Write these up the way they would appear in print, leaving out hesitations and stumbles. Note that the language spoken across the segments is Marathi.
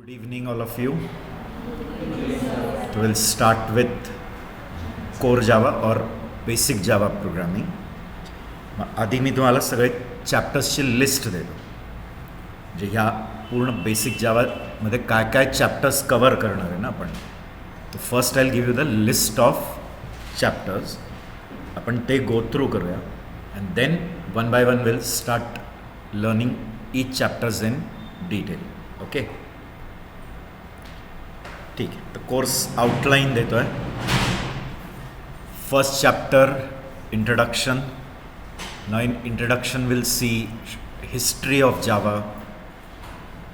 Good evening, all of you. We'll start with core Java or basic Java programming. आधी मी तुम्हाला सगळे चॅप्टर्सची लिस्ट देतो, म्हणजे ह्या पूर्ण बेसिक जावामध्ये काय काय चॅप्टर्स कवर करणार आहे ना आपण. So first I give you the list of chapters. आपण ते गो थ्रू करूया and then one by one will start learning each chapters in detail. Okay, ठीक आहे. तर कोर्स आउटलाईन देतो आहे. First chapter introduction. Now in introduction we'll see history of Java.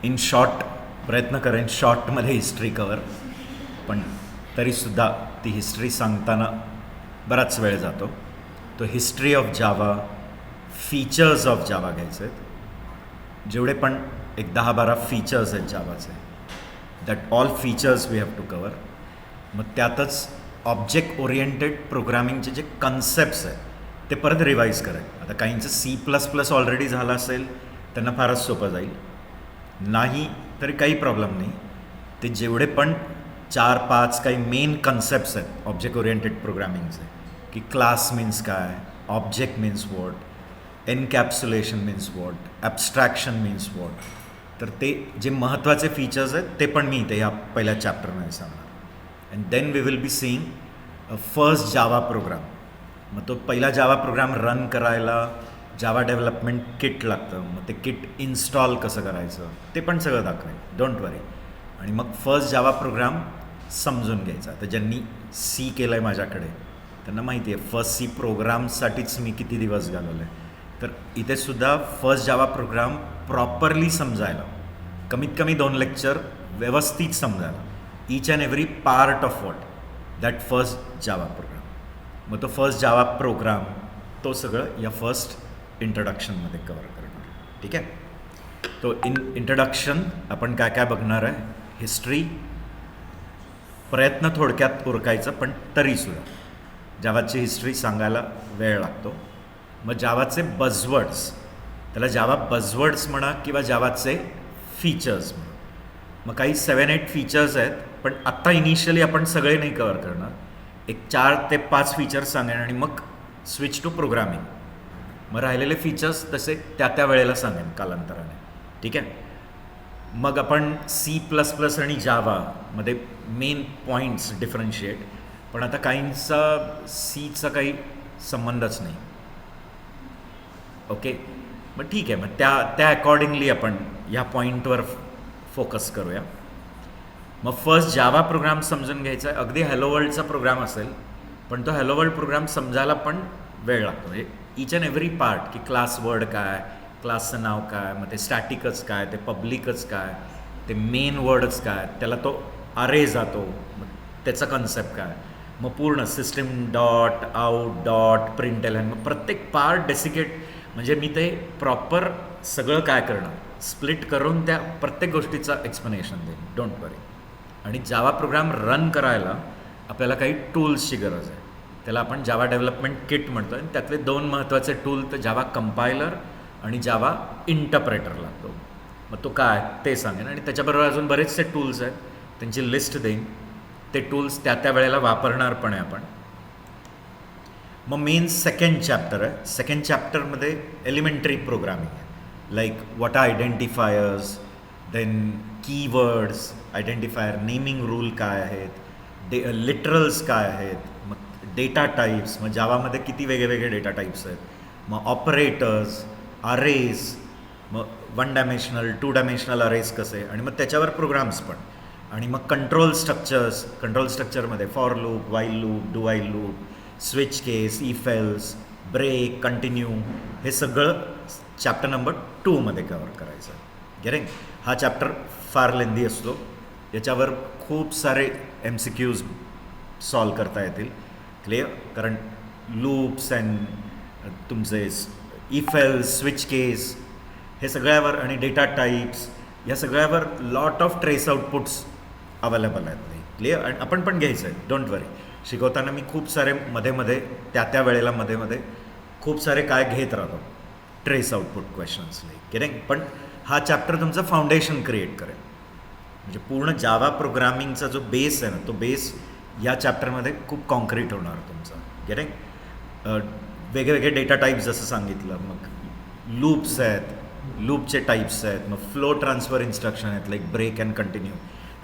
In short, प्रयत्न करेन शॉर्टमध्ये हिस्ट्री कवर, पण तरीसुद्धा ती हिस्ट्री सांगताना बराच वेळ जातो. तो history of Java, features of Java घ्यायचे आहेत. जेवढे पण एक 10-12 फीचर्स आहेत जावाचे, that all features we have to cover. मग त्यातच ऑब्जेक्ट ओरिएंटेड प्रोग्रामिंगचे जे कन्सेप्ट्स आहेत ते परत रिवाईज करायचे. आता काहींचं C++ ऑलरेडी झालं असेल त्यांना फारच सोपं जाईल, नाही तरी काही प्रॉब्लेम नाही. ते जेवढे पण 4-5 काही मेन कन्सेप्ट्स आहेत ऑब्जेक्ट ओरिएंटेड प्रोग्रामिंगचे, की क्लास मीन्स काय, object means what, encapsulation means what, abstraction means what, तर ते जे महत्त्वाचे फीचर्स आहेत ते पण मी इथे या पहिल्या चॅप्टरमध्ये सांगणार. And then we will be seeing first Java program. मग तो पहिला जावा प्रोग्राम रन करायला जावा डेव्हलपमेंट किट लागतं. मग ते किट इन्स्टॉल कसं करायचं ते पण सगळं दाखवेल, डोंट वरी. आणि मग फर्स्ट जावा प्रोग्राम समजून घ्यायचा. तर ज्यांनी सी केलं आहे माझ्याकडे त्यांना माहिती आहे फर्स्ट सी प्रोग्रामसाठीच मी किती दिवस घालवले. तर इथेसुद्धा फर्स्ट जावा प्रोग्राम प्रॉपरली समजायला कमीत कमी 2 लेक्चर व्यवस्थित समजायला, each and every part of what that first Java program. मग तो फर्स्ट जावा प्रोग्राम तो सगळं या फर्स्ट इंट्रोडक्शनमध्ये कवर करणार. ठीक आहे. तो इंट्रोडक्शन आपण काय काय बघणार आहे. हिस्ट्री, प्रयत्न थोडक्यात उरकायचं, पण तरीसुद्धा जावाची हिस्ट्री सांगायला वेळ लागतो. मग जावाचे बझवर्ड्स, त्याला जावा बझवर्ड्स म्हणा किंवा जावाचे फीचर्स म्हणा. मग काही 7-8 फीचर्स आहेत, पण आत्ता इनिशियली आपण सगळे नाही कवर करणार. एक 4 ते 5 फीचर्स सांगेन आणि मग स्विच टू प्रोग्रामिंग. मग राहिलेले फीचर्स तसे त्या वेळेला सांगेन कालांतराने. ठीक आहे. मग आपण C++ आणि जावामध्ये मेन पॉईंट्स डिफरन्शिएट, पण आता काहींचा सीचा काही संबंधच नाही. ओके, मग ठीक आहे. मग त्या अकॉर्डिंगली आपण ह्या पॉईंटवर फोकस करूया. मग फर्स्ट जावा प्रोग्राम समजून घ्यायचा आहे. अगदी हॅलो वर्ल्डचा प्रोग्राम असेल, पण तो हॅलो वर्ल्ड प्रोग्राम समजायला पण वेळ लागतो. म्हणजे ईच अँड एव्हरी पार्ट, की क्लास वर्ड काय, क्लासचं नाव काय, मग ते स्टॅटिकच काय, ते पब्लिकच काय, ते मेन वर्डच काय, त्याला तो अरे जातो, मग त्याचा कन्सेप्ट काय, मग पूर्ण सिस्टीम डॉट आउट डॉट प्रिंटएलएन, मग प्रत्येक पार्ट डेसिकेट. म्हणजे मी ते प्रॉपर सगळं काय करणार, स्प्लिट करून त्या प्रत्येक गोष्टीचा एक्सप्लेनेशन देईन, डोंट वरी. आणि जावा प्रोग्राम रन करायला आपल्याला काही टूल्सची गरज आहे. त्याला आपण जावा डेव्हलपमेंट किट म्हणतो. आणि त्यातले 2 महत्त्वाचे टूल तर जावा कंपायलर आणि जावा इंटरप्रेटर लागतो. मग तो काय ते सांगेन. आणि त्याच्याबरोबर अजून बरेचसे टूल्स आहेत, त्यांची लिस्ट देईन. ते टूल्स त्या वेळेला वापरणार पण आहे आपण. मग मेन सेकंड चॅप्टर आहे. सेकंड चॅप्टरमध्ये एलिमेंटरी प्रोग्रामिंग आहे. Like what are identifiers, then keywords, identifier, naming rule काय आहेत, लिटरल्स काय आहेत, मग डेटा टाईप्स, मग जावामध्ये किती वेगळे डेटा टाईप्स आहेत, मग ऑपरेटर्स, अरेज, मग 1 डायमेन्शनल 2 डायमेन्शनल अरेज कसे, आणि मग त्याच्यावर प्रोग्राम्स पण. आणि मग कंट्रोल स्ट्रक्चर्स, कंट्रोल स्ट्रक्चरमध्ये for loop, while loop, do while loop, switch case, if else, break, continue, हे सगळं चॅप्टर नंबर 2मध्ये कवर करायचं. गेटिंग. हा चॅप्टर फार लेंदी असतो. याच्यावर खूप सारे MCQs सॉल्व करता येतील. क्लिअर. कारण लूप्स अँड तुमचे इफ एल्स, स्विच केस, हे सगळ्यावर, आणि डेटा टाईप्स, या सगळ्यावर lot of trace outputs available आहेत. क्लिअर. आणि आपण पण घ्यायचं आहे, डोंट वरी. शिकवताना मी खूप सारे मध्ये त्या वेळेला मध्ये खूप सारे काय घेत राहतो, ट्रेस आउटपुट क्वेश्चन्स. गेटिंग. पण हा चॅप्टर तुमचं फाउंडेशन क्रिएट करेल. म्हणजे पूर्ण जावा प्रोग्रामिंगचा जो बेस आहे ना, तो बेस या चॅप्टरमध्ये खूप कॉन्क्रीट होणार तुमचा. गेटिंग? वेगवेगळे डेटा टाईप्स जसं सांगितलं, मग लूप्स आहेत, लूपचे टाईप्स आहेत, मग फ्लो ट्रान्सफर इन्स्ट्रक्शन आहेत like break and continue,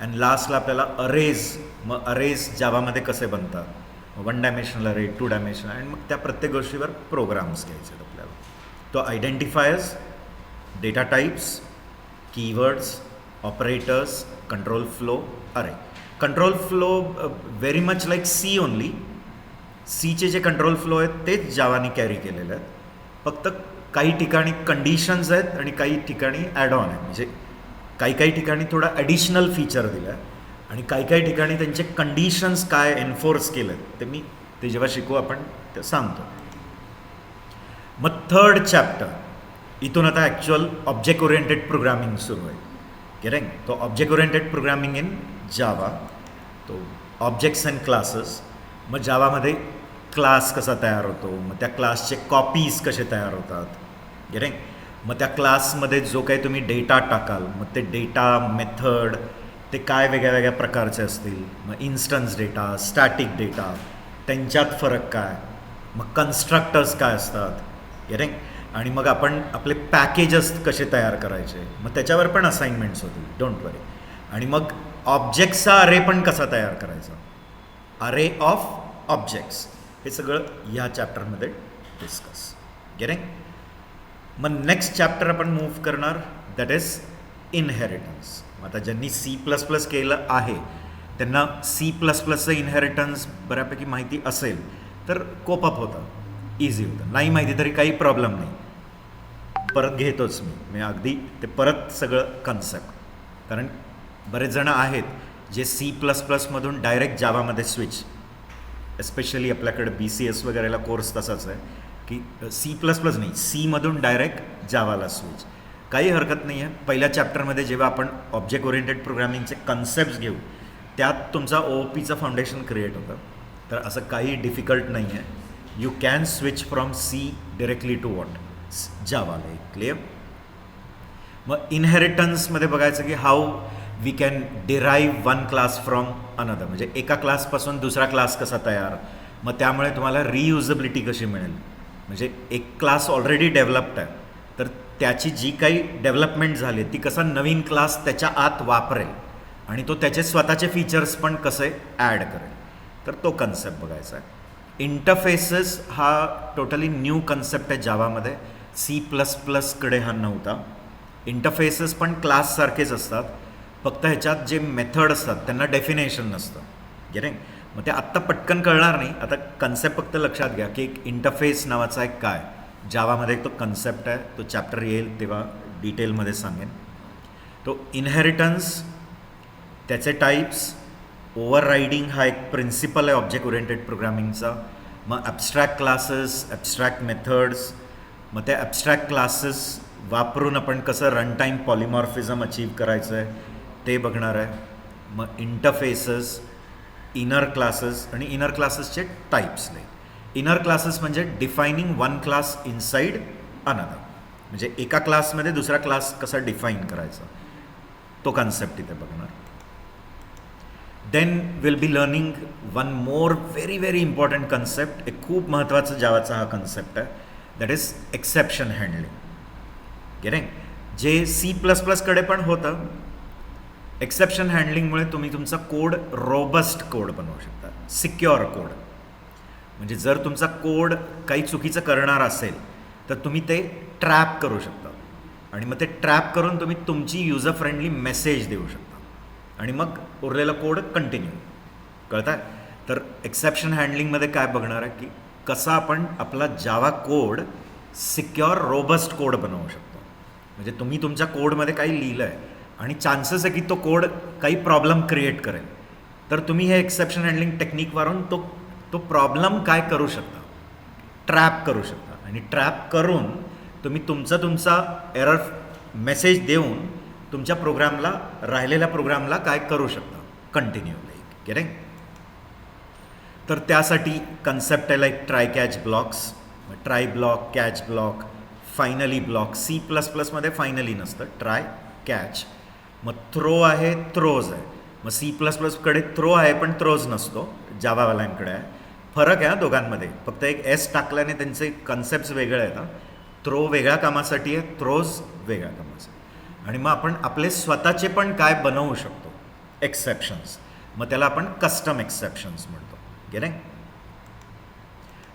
and लास्टला आपल्याला अरेज, मग अरेज जावामध्ये कसे बनतात, 1 डायमेन्शनल अरे, 2 डायमेन्शनल, आणि मग त्या प्रत्येक गोष्टीवर प्रोग्राम्स घ्यायचे आहेत आपल्याला. तो identifiers, data types, keywords, operators, control flow, अरे. Control flow very much like C only. सीचे जे कंट्रोल फ्लो आहेत तेच जावाने कॅरी केलेले आहेत, फक्त काही ठिकाणी कंडिशन्स आहेत आणि काही ठिकाणी ॲड ऑन आहे. म्हणजे काही काही ठिकाणी थोडा ॲडिशनल फीचर दिलं आहे आणि काही काही ठिकाणी त्यांचे कंडिशन्स काय एन्फोर्स केले आहेत ते जेव्हा शिकू आपण ते सांगतो. मग थर्ड चॅप्टर इथून आता ॲक्च्युअल ऑब्जेक्ट ओरिएंटेड प्रोग्रामिंग सुरू आहे. करेक्ट? तो ऑब्जेक्ट ओरिएंटेड प्रोग्रामिंग इन जावा, तो ऑब्जेक्ट्स अँड क्लासेस. मग जावामध्ये क्लास कसा तयार होतो, मग त्या क्लासचे कॉपीज कसे तयार होतात. करेक्ट? मग त्या क्लासमध्ये जो काही तुम्ही डेटा टाकाल, मग ते डेटा मेथड ते काय वेगळ्या वेगळ्या प्रकारचे असतील. मग इन्स्टन्स डेटा, स्टॅटिक डेटा, त्यांच्यात फरक काय, मग कन्स्ट्रक्टर्स काय असतात. करेक्ट? आणि मग आपण आपले पॅकेजेस कसे तयार करायचे, मग त्याच्यावर पण असाइनमेंट्स होतील, डोंट वरी. आणि मग ऑब्जेक्ट्सचा अरे पण कसा तयार करायचा, अरे ऑफ ऑब्जेक्ट्स, हे सगळं ह्या चॅप्टरमध्ये डिस्कस. करेक्ट? मग नेक्स्ट चॅप्टर आपण मूव्ह करणार, दॅट इज इनहेरिटन्स. आता ज्यांनी C++ केलं आहे त्यांना C++चं इनहेरिटन्स बऱ्यापैकी माहिती असेल तर कोपअप होतं, इझी होतं. नाही माहिती तरी काही प्रॉब्लेम नाही, परत घेतोच मी अगदी ते परत सगळं कन्सेप्ट. कारण बरेच जण आहेत जे C++मधून डायरेक्ट जावामध्ये स्विच, एस्पेशली आपल्याकडे BCS वगैरेला कोर्स तसाच आहे की C++ नाही, सीमधून डायरेक्ट जावाला स्विच. काही हरकत नाही आहे. पहिल्या चॅप्टरमध्ये जेव्हा आपण ऑब्जेक्ट ओरिएंटेड प्रोग्रामिंगचे कन्सेप्ट्स घेऊ त्यात तुमचा OOPचं फाउंडेशन क्रिएट होतं, तर असं काही डिफिकल्ट नाही आहे. You can switch from C directly to what, जावाला. क्लिअर? मग इनहेरिटन्समध्ये बघायचं की how we can derive one class from another, म्हणजे एका क्लासपासून दुसरा क्लास कसा तयार, मग त्यामुळे तुम्हाला रियुजेबिलिटी कशी मिळेल. म्हणजे एक क्लास ऑलरेडी डेव्हलप्ड आहे तर त्याची जी काही डेव्हलपमेंट झाली ती कसा नवीन क्लास त्याच्या आत वापरेल आणि तो त्याचे स्वतःचे फीचर्स पण कसे ॲड करेल, तर तो कन्सेप्ट बघायचा आहे. इंटरफेसेस हा टोटली न्यू कन्सेप्ट आहे जावामध्ये, C++कडे हा नव्हता. इंटरफेसेस पण क्लाससारखेच असतात, फक्त ह्याच्यात जे मेथड असतात त्यांना डेफिनेशन नसतं. गेटिंग? मग ते आत्ता पटकन कळणार नाही. आता कन्सेप्ट फक्त लक्षात घ्या की एक इंटरफेस नावाचा एक काय जावामध्ये एक तो कन्सेप्ट आहे, तो चॅप्टर येईल तेव्हा डिटेलमध्ये सांगेन. तो इनहेरिटन्स, त्याचे टाईप्स, ओव्हररायडिंग हा एक प्रिन्सिपल आहे ऑब्जेक्ट ओरिएंटेड प्रोग्रामिंगचा. मग ॲब्स्ट्रॅक्ट क्लासेस, ॲब्स्ट्रॅक्ट मेथड्स, मग त्या ॲब्स्ट्रॅक्ट क्लासेस वापरून आपण कसं रनटाईम पॉलिमॉर्फिझम अचीव्ह करायचं आहे ते बघणार आहे. मग इंटरफेसेस, इनर क्लासेस आणि इनर क्लासेसचे टाईप्स नाही. इनर क्लासेस म्हणजे defining one class inside another, म्हणजे एका क्लासमध्ये दुसरा क्लास कसा डिफाईन करायचा, तो कन्सेप्ट इथे बघणार. Then will be learning one more very very important concept, एक खूप महत्त्वाचा जावाचा हा कन्सेप्ट आहे, that is exception handling. Getting? जे C++कडे पण होतं. एक्सेप्शन हँडलिंगमुळे तुम्ही तुमचा कोड रोबस्ट कोड बनवू शकता, सिक्युअर कोड. म्हणजे जर तुमचा कोड काही चुकीचं करणार असेल तर तुम्ही ते ट्रॅप करू शकता आणि मग ते ट्रॅप करून तुम्ही तुमची युजर फ्रेंडली मेसेज देऊ शकता आणि मग उरलेला कोड कंटिन्यू. कळतं आहे? तर एक्सेप्शन हँडलिंगमध्ये काय बघणार आहे की कसा आपण आपला Java code secure robust code बनवू शकतो. म्हणजे तुम्ही तुमच्या कोडमध्ये काही लिहिलं आहे आणि चान्सेस आहे की तो कोड काही प्रॉब्लेम क्रिएट करेल, तर तुम्ही हे एक्सेप्शन हँडलिंग टेक्निक वापरून तो प्रॉब्लेम काय करू शकता, ट्रॅप करू शकता आणि ट्रॅप करून तुम्ही तुमचा एरर मेसेज देऊन तुमच्या प्रोग्रामला, राहिलेल्या प्रोग्रामला काय करू शकता कंटिन्यूली. करेक्ट? तर त्यासाठी कन्सेप्ट आहे like try catch blocks, try block, catch block, finally block. C++मध्ये फायनली नसतं, ट्राय कॅच. मग थ्रो आहे, थ्रोज आहे. मग C++कडे थ्रो आहे पण थ्रोज नसतो, जावावाल्यांकडे आहे. फरक आहे दोघांमध्ये, फक्त एक एस टाकल्याने त्यांचे कन्सेप्ट वेगळे आहेत. थ्रो वेगळ्या कामासाठी आहे, थ्रोज वेगळ्या कामासाठी. आणि मग आपण आपले स्वतःचे पण काय बनवू शकतो एक्सेप्शन्स, मग त्याला आपण कस्टम एक्सेप्शन्स म्हणतो. गेले.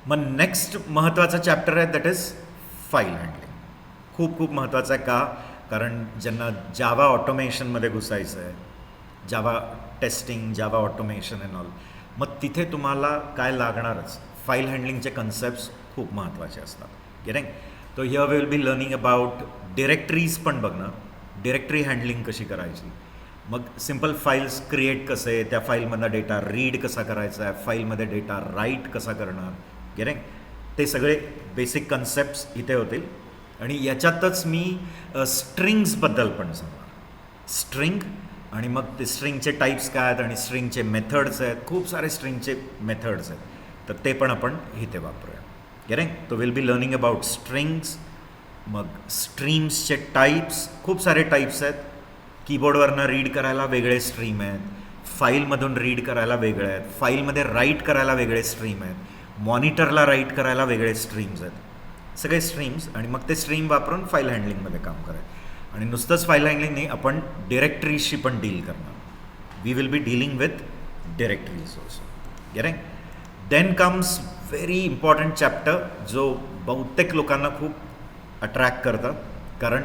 मग नेक्स्ट महत्त्वाचा चॅप्टर आहे दॅट इज फाईल हँडलिंग. खूप खूप महत्त्वाचं आहे. का? कारण ज्यांना जावा ऑटोमेशनमध्ये घुसायचं आहे, Java testing, Java automation and all, मग तिथे तुम्हाला काय लागणारच, फाईल हँडलिंगचे कन्सेप्ट्स खूप महत्त्वाचे असतात. Getting. So here we will be learning about directories पण बघणार, डिरेक्टरी हँडलिंग कशी करायची, मग सिम्पल फाईल्स क्रिएट कसे, त्या फाईलमधला डेटा रीड कसा करायचा आहे, फाईलमध्ये डेटा राईट कसा करणार. गेटिंग. ते सगळे बेसिक कन्सेप्ट्स इथे होतील. आणि याच्यातच मी स्ट्रिंग्सबद्दल पण सांगणार. स्ट्रिंग आणि मग ते स्ट्रिंगचे टाईप्स काय आहेत आणि स्ट्रिंगचे मेथड्स आहेत, खूप सारे स्ट्रिंगचे मेथड्स आहेत, तर ते पण आपण इथे वापरूया. गेटिंग. तो will be learning about strings. मग स्ट्रीम्सचे टाईप्स, खूप सारे टाईप्स आहेत. कीबोर्डवरनं रीड करायला वेगळे स्ट्रीम आहेत, फाईलमधून रीड करायला वेगळे आहेत, फाईलमध्ये राईट करायला वेगळे स्ट्रीम आहेत, मॉनिटरला राईट करायला वेगळे स्ट्रीम्स आहेत, सगळे स्ट्रीम्स. आणि मग ते स्ट्रीम वापरून फाईल हँडलिंगमध्ये काम करायचं. आणि नुसतंच फाईल हँडलिंग नाही, आपण डिरेक्टरीजशी पण डील करणार. We will be dealing with directories also. Getting. Then comes very important chapter जो बहुतेक लोकांना खूप अट्रॅक्ट करतं, कारण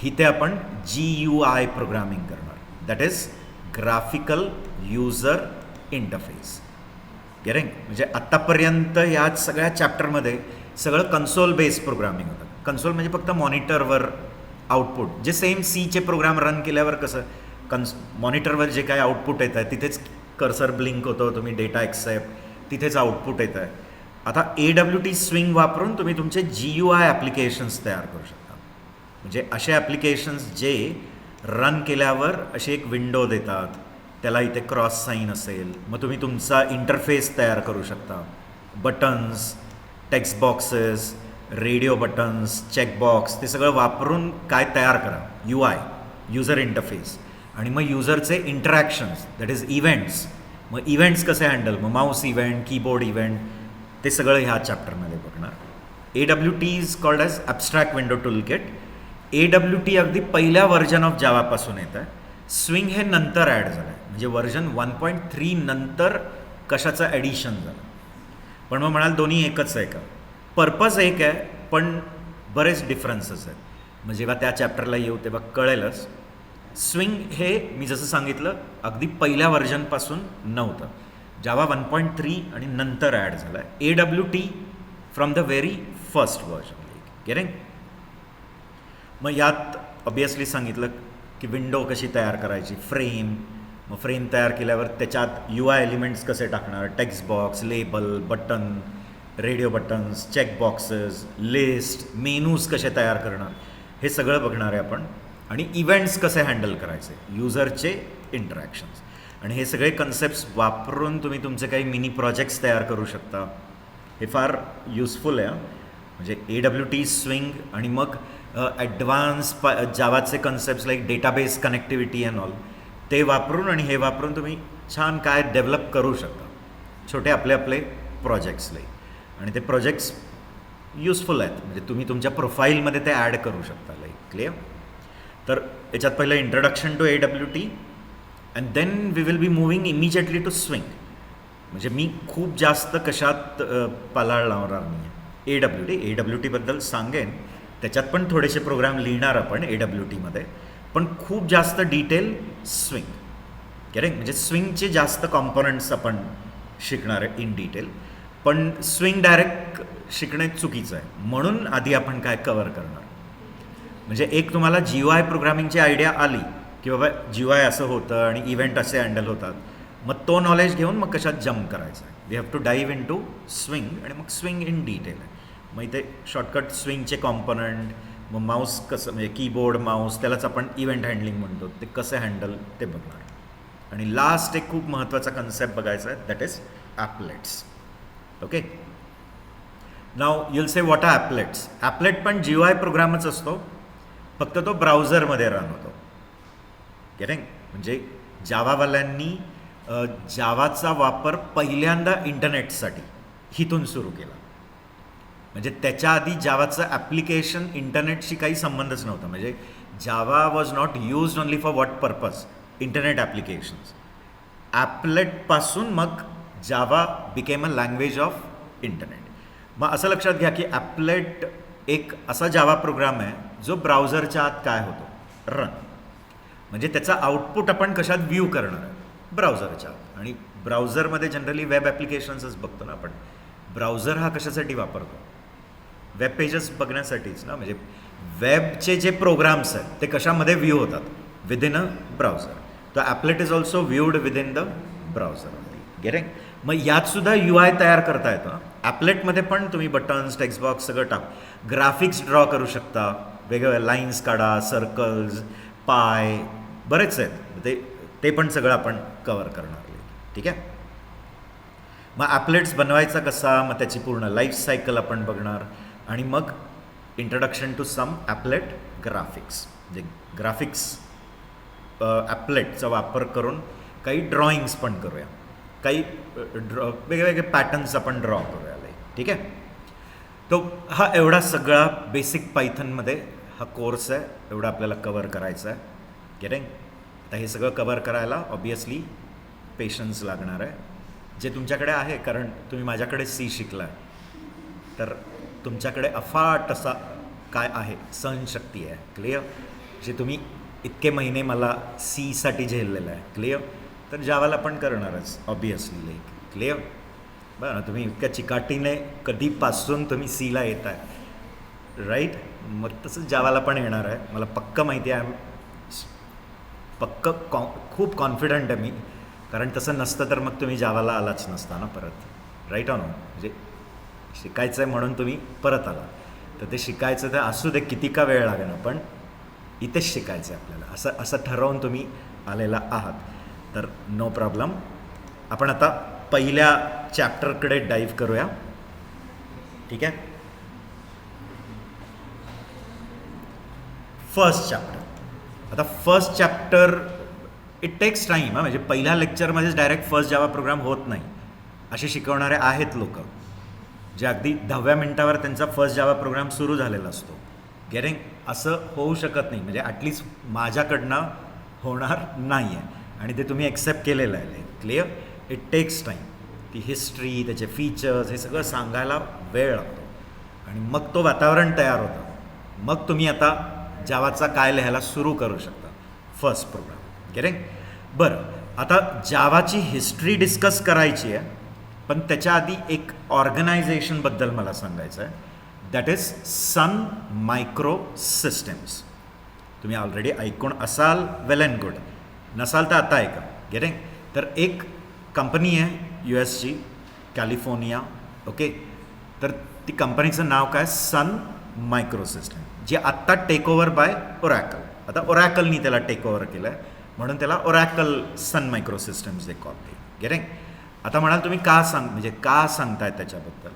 इथे आपण GUI प्रोग्रामिंग करणार, that is graphical user interface. Getting. म्हणजे आत्तापर्यंत या सगळ्या चॅप्टरमध्ये सगळं कन्सोल बेस्ड प्रोग्रामिंग होतं. कन्सोल म्हणजे फक्त मॉनिटरवर आउटपुट, जे सेम सीचे प्रोग्राम रन केल्यावर कसं मॉनिटरवर जे काय आउटपुट येत आहे तिथेच कर्सर ब्लिंक होतं, तुम्ही डेटा एक्सेप्ट, तिथेच आउटपुट येत आहे. आता AWT स्विंग वापरून तुम्ही तुमचे GUI ॲप्लिकेशन्स तयार करू शकता. म्हणजे असे ॲप्लिकेशन्स जे रन केल्यावर अशी एक विंडो देतात, त्याला इथे क्रॉस साईन असेल, मग तुम्ही तुमचा इंटरफेस तयार करू शकता. Buttons, text boxes, radio buttons, checkbox, ते सगळं वापरून काय तयार करा, UI युजर इंटरफेस. आणि मग युजरचे इंटरॅक्शन्स, दॅट इज इव्हेंट्स. मग इव्हेंट्स कसे हँडल, मग माऊस इव्हेंट, कीबोर्ड इव्हेंट, ते सगळं ह्या चॅप्टरमध्ये बघणार. AWT is called as abstract window toolkit. AWT अगदी पहिल्या व्हर्जन ऑफ जावापासून येत आहे. स्विंग हे नंतर ॲड झालं आहे, म्हणजे व्हर्जन 1.3 नंतर कशाचं ॲडिशन झालं. पण मग म्हणाल दोन्ही एकच आहे का? पर्पज एक आहे, पण बरेच डिफरन्सेस आहेत. मग जेव्हा त्या चॅप्टरला येऊ तेव्हा कळेलच. स्विंग हे मी जसं सांगितलं अगदी पहिल्या व्हर्जनपासून नव्हतं, जावा 1.3 आणि नंतर ॲड झालं आहे. AWT from the very first version. Getting. मग यात ऑब्वियसली सांगितलं की विंडो कशी तयार करायची, फ्रेम, मग फ्रेम तयार केल्यावर त्याच्यात UI एलिमेंट्स कसे टाकणार, text box, label, button, radio buttons, checkboxes, list, menus कसे तयार करणार, हे सगळं बघणार आहे आपण. आणि इव्हेंट्स कसे हँडल करायचे, युजरचे इंटरॅक्शन्स. आणि हे सगळे कन्सेप्ट्स वापरून तुम्ही तुमचे काही मिनी प्रोजेक्ट्स तयार करू शकता. हे फार युजफुल आहे. म्हणजे AWT स्विंग आणि मग ॲडव्हान्स जावाचे concepts like database connectivity and all, ते वापरून आणि हे वापरून तुम्ही छान काय डेव्हलप करू शकता छोटे आपले आपले प्रोजेक्ट्सले. आणि ते प्रोजेक्ट्स युजफुल आहेत, म्हणजे तुम्ही तुमच्या प्रोफाईलमध्ये ते ॲड करू शकता. Like clear. तर याच्यात पहिलं introduction to AWT and then we will be moving immediately to swing. म्हणजे मी खूप जास्त कशात पालाळ लावणार नाही. AWTबद्दल सांगेन, त्याच्यात पण थोडेसे प्रोग्राम लिहिणार आपण AWTमध्ये, पण खूप जास्त डिटेल स्विंग. करेक्ट. म्हणजे स्विंगचे जास्त कॉम्पोनंट्स आपण शिकणार आहे इन डिटेल, पण स्विंग डायरेक्ट शिकणे चुकीचं आहे. म्हणून आधी आपण काय कवर करणार, म्हणजे एक तुम्हाला GUI प्रोग्रामिंगची आयडिया आली की बाबा GUI असं होतं आणि इव्हेंट असे हँडल होतात, मग तो नॉलेज घेऊन मग कशात जम्प करायचं आहे. We have to dive into swing आणि मग स्विंग इन डिटेल आहे. मग इथे शॉर्टकट स्विंगचे कॉम्पोनंट, मग माऊस कसं, म्हणजे कीबोर्ड माऊस, त्यालाच आपण इव्हेंट हँडलिंग म्हणतो, ते कसे हँडल ते बघणार. आणि लास्ट एक खूप महत्त्वाचा कन्सेप्ट बघायचा आहे, that is applets. Okay. Now you'll say what are applets. Applet पण GUI प्रोग्रामच असतो, फक्त तो ब्राउझरमध्ये रन होतो. गेटिंग? म्हणजे जावावाल्यांनी जावाचा वापर पहिल्यांदा इंटरनेटसाठी हिथून सुरू केला. म्हणजे त्याच्या आधी जावाचं ॲप्लिकेशन इंटरनेटशी काही संबंधच नव्हता. म्हणजे Java was not used only for what purpose? Internet applications. ॲपलेटपासून मग Java became a language of internet. मग असं लक्षात घ्या की ॲपलेट एक असा जावा प्रोग्राम आहे जो ब्राउझरच्या आत काय होतो? रन. म्हणजे त्याचा आउटपुट आपण कशात व्ह्यू करणार आहे? ब्राउझरच्या आत. आणि ब्राउझरमध्ये जनरली वेब ॲप्लिकेशन्सच बघतो ना आपण. ब्राउझर हा कशासाठी वापरतो? वेब पेजेस बघण्यासाठीच ना. म्हणजे वेबचे जे प्रोग्राम्स आहेत ते कशामध्ये व्ह्यू होतात? Within a browser. तो applet is also viewed within the browser. Getting? मग यात सुद्धा UI तयार करता येतं. ॲपलेटमध्ये पण तुम्ही बटन्स, टेक्स्ट बॉक्स सगळं टाक. ग्राफिक्स ड्रॉ करू शकता. वेगवेगळ्या लाईन्स काढा, सर्कल्स, पाय, बरेच आहेत. ते पण सगळं आपण कवर करणार. ठीक आहे? मग ॲपलेट्स बनवायचा कसा? मग त्याची पूर्ण लाईफ सायकल आपण बघणार. आणि मग इंट्रोडक्शन टू सम ॲपलेट ग्राफिक्स. म्हणजे ग्राफिक्स ॲपलेटचा वापर करून काही ड्रॉइंग्स पण करूया. काही वेगवेगळे पॅटर्न्स आपण ड्रॉ करूया. ठीक आहे? तो हा एवढा सगळा बेसिक पायथनमध्ये हा कोर्स आहे. एवढा आपल्याला कवर करायचा आहे. गेटिंग? आता हे सगळं कवर करायला ऑब्वियसली पेशन्स लागणार आहे, जे तुमच्याकडे आहे. कारण तुम्ही माझ्याकडे सी शिकला आहे, तर तुमच्याकडे अफाट असा काय आहे? सहनशक्ती आहे. क्लिअर? जे तुम्ही इतके महिने मला सीसाठी झेललेलं आहे. क्लिअर? तर जावाला पण करणारच ऑब्वियसली. क्लिअर? बरं ना. तुम्ही इतक्या चिकाटीने कधीपासून तुम्ही सीला येत आहे, राईट? मग तसंच जावाला पण येणार आहे. मला पक्क माहिती आहे. खूप कॉन्फिडंट आहे मी. कारण तसं नसतं तर मग तुम्ही जावाला आलाच नसता ना परत. Right on? म्हणजे शिकायचं आहे म्हणून तुम्ही परत आला. तर ते शिकायचं तर असू दे, किती का वेळ लागेल, पण इथेच शिकायचं आहे आपल्याला. असं ठरवून तुम्ही आलेला आहात, तर नो प्रॉब्लेम. आपण आता पहिल्या चॅप्टरकडे डाईव्ह करूया. ठीक आहे? First chapter. आता first chapter it takes time. म्हणजे पहिल्या लेक्चरमध्येच डायरेक्ट फर्स्ट जावा प्रोग्राम होत नाही. असे शिकवणारे आहेत लोक जे अगदी 10व्या मिनिटावर त्यांचा फर्स्ट जावा प्रोग्राम सुरू झालेला असतो. गेटिंग? असं होऊ शकत नाही. म्हणजे ॲटलिस्ट माझ्याकडनं होणार नाही आहे. आणि ते तुम्ही ॲक्सेप्ट केलेलं आहे. क्लिअर? It takes time. ती हिस्ट्री, त्याचे फीचर्स, हे सगळं सांगायला वेळ लागतो. आणि मग तो वातावरण तयार होतं. मग तुम्ही आता जावाचा काय लिहायला सुरू करू शकता. First program. गेटिंग? बरं, आता जावाची हिस्ट्री डिस्कस करायची आहे, पण त्याच्या आधी एक ऑर्गनायझेशनबद्दल मला सांगायचं आहे. That is Sun Microsystems. तुम्ही ऑलरेडी ऐकून असाल, वेल अँड गुड. नसाल तर आता ऐका. गेटिंग? तर एक कंपनी आहे US ची, कॅलिफोर्निया. ओके? तर ती कंपनीचं नाव काय? सन मायक्रो सिस्टम, जी आत्ता टेक ओव्हर बाय ओरॅकल. आता ओरॅकलनी त्याला टेक ओव्हर केलं आहे, म्हणून त्याला Oracle Sun Microsystems they call. Getting? आता म्हणाल तुम्ही का म्हणजे का सांगताय त्याच्याबद्दल?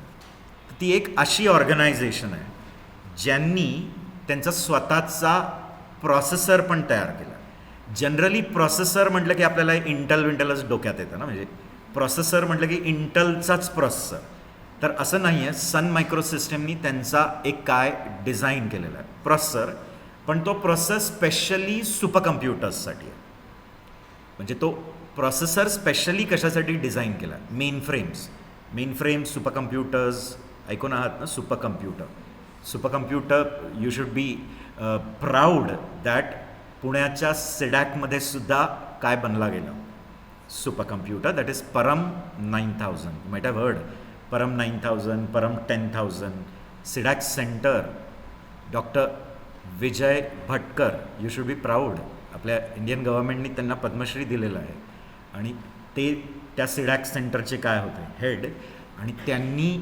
ती एक अशी ऑर्गनायझेशन आहे ज्यांनी त्यांचा स्वतःचा प्रोसेसर पण तयार केला. जनरली प्रोसेसर म्हटलं की आपल्याला इंटेलच डोक्यात येतं ना. म्हणजे प्रोसेसर म्हटलं की इंटेलचाच प्रोसेसर. तर असं नाही आहे. सन मायक्रो सिस्टमनी त्यांचा एक काय डिझाईन केलेला आहे प्रोसेसर, पण तो प्रोसेस स्पेशली सुपर कम्प्युटर्ससाठी आहे. म्हणजे तो प्रोसेसर स्पेशली कशासाठी डिझाईन केला? मेन फ्रेम्स, सुपर कम्प्युटर्स ऐकून आहात ना? Super computer you should be proud that पुण्याच्या सिडॅकमध्ये सुद्धा काय बनला गेलं? Super computer. दॅट इज परम 9000. यू माईट हॅव हर्ड परम 9000, परम 10,000. C-DAC centre, doctor Vijay Bhatkar. You should be proud. आपल्या इंडियन गव्हर्नमेंटनी त्यांना पद्मश्री दिलेलं आहे. आणि ते त्या सिडॅक सेंटरचे काय होते? हेड. आणि त्यांनी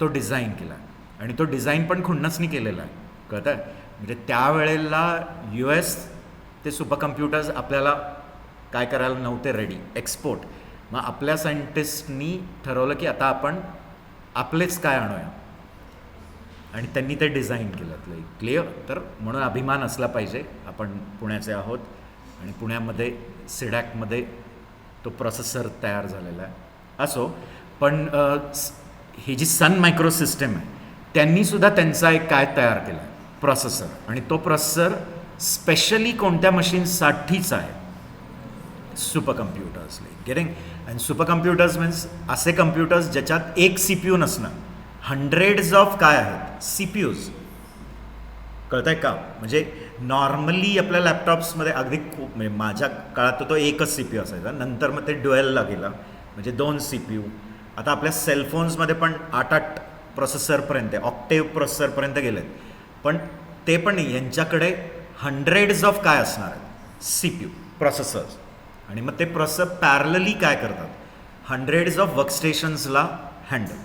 तो डिझाईन केला. आणि तो डिझाईन पण खुन्नसनी केलेला आहे. कळतं आहे? म्हणजे त्यावेळेला US ते सुपर कम्प्युटर्स आपल्याला काय करायला नव्हते रेडी, एक्सपोर्ट. मग आपल्या सायंटिस्टनी ठरवलं की आता आपण आपलेच काय आणूया, आणि त्यांनी ते डिझाईन केलं. क्लिअर? तर म्हणून अभिमान असला पाहिजे, आपण पुण्याचे आहोत. आणि पुण्यामध्ये सिडॅकमध्ये तो प्रोसेसर तयार झालेला आहे. असो, पण ही जी सन मायक्रो सिस्टम आहे त्यांनीसुद्धा त्यांचा एक काय तयार केला आहे, प्रोसेसर. आणि तो प्रोसेसर स्पेशली कोणत्या मशीन्ससाठीच आहे, super computers. Getting? And super computers means असे कम्प्युटर्स ज्याच्यात एक सी पी यू नसणं, हंड्रेड्स ऑफ काय आहेत सी पी यूज. कळत आहे का? म्हणजे नॉर्मली आपल्या लॅपटॉप्समध्ये अगदी खूप, म्हणजे माझ्या काळात तो एकच सी पी यू असायचा, नंतर मग ते ड्युएलला गेलं म्हणजे 2 सी पी यू. आता आपल्या सेलफोन्समध्ये पण 8 प्रोसेसरपर्यंत, ऑक्टेव्ह प्रोसेसरपर्यंत गेलेत. पण ते पण नाही, यांच्याकडे हंड्रेड्स ऑफ काय असणार आहेत सी पी यू प्रोसेसर्स. आणि मग ते प्रोसेसर पॅरलली काय करतात, हंड्रेड्स ऑफ वर्कस्टेशन्सला हँडल.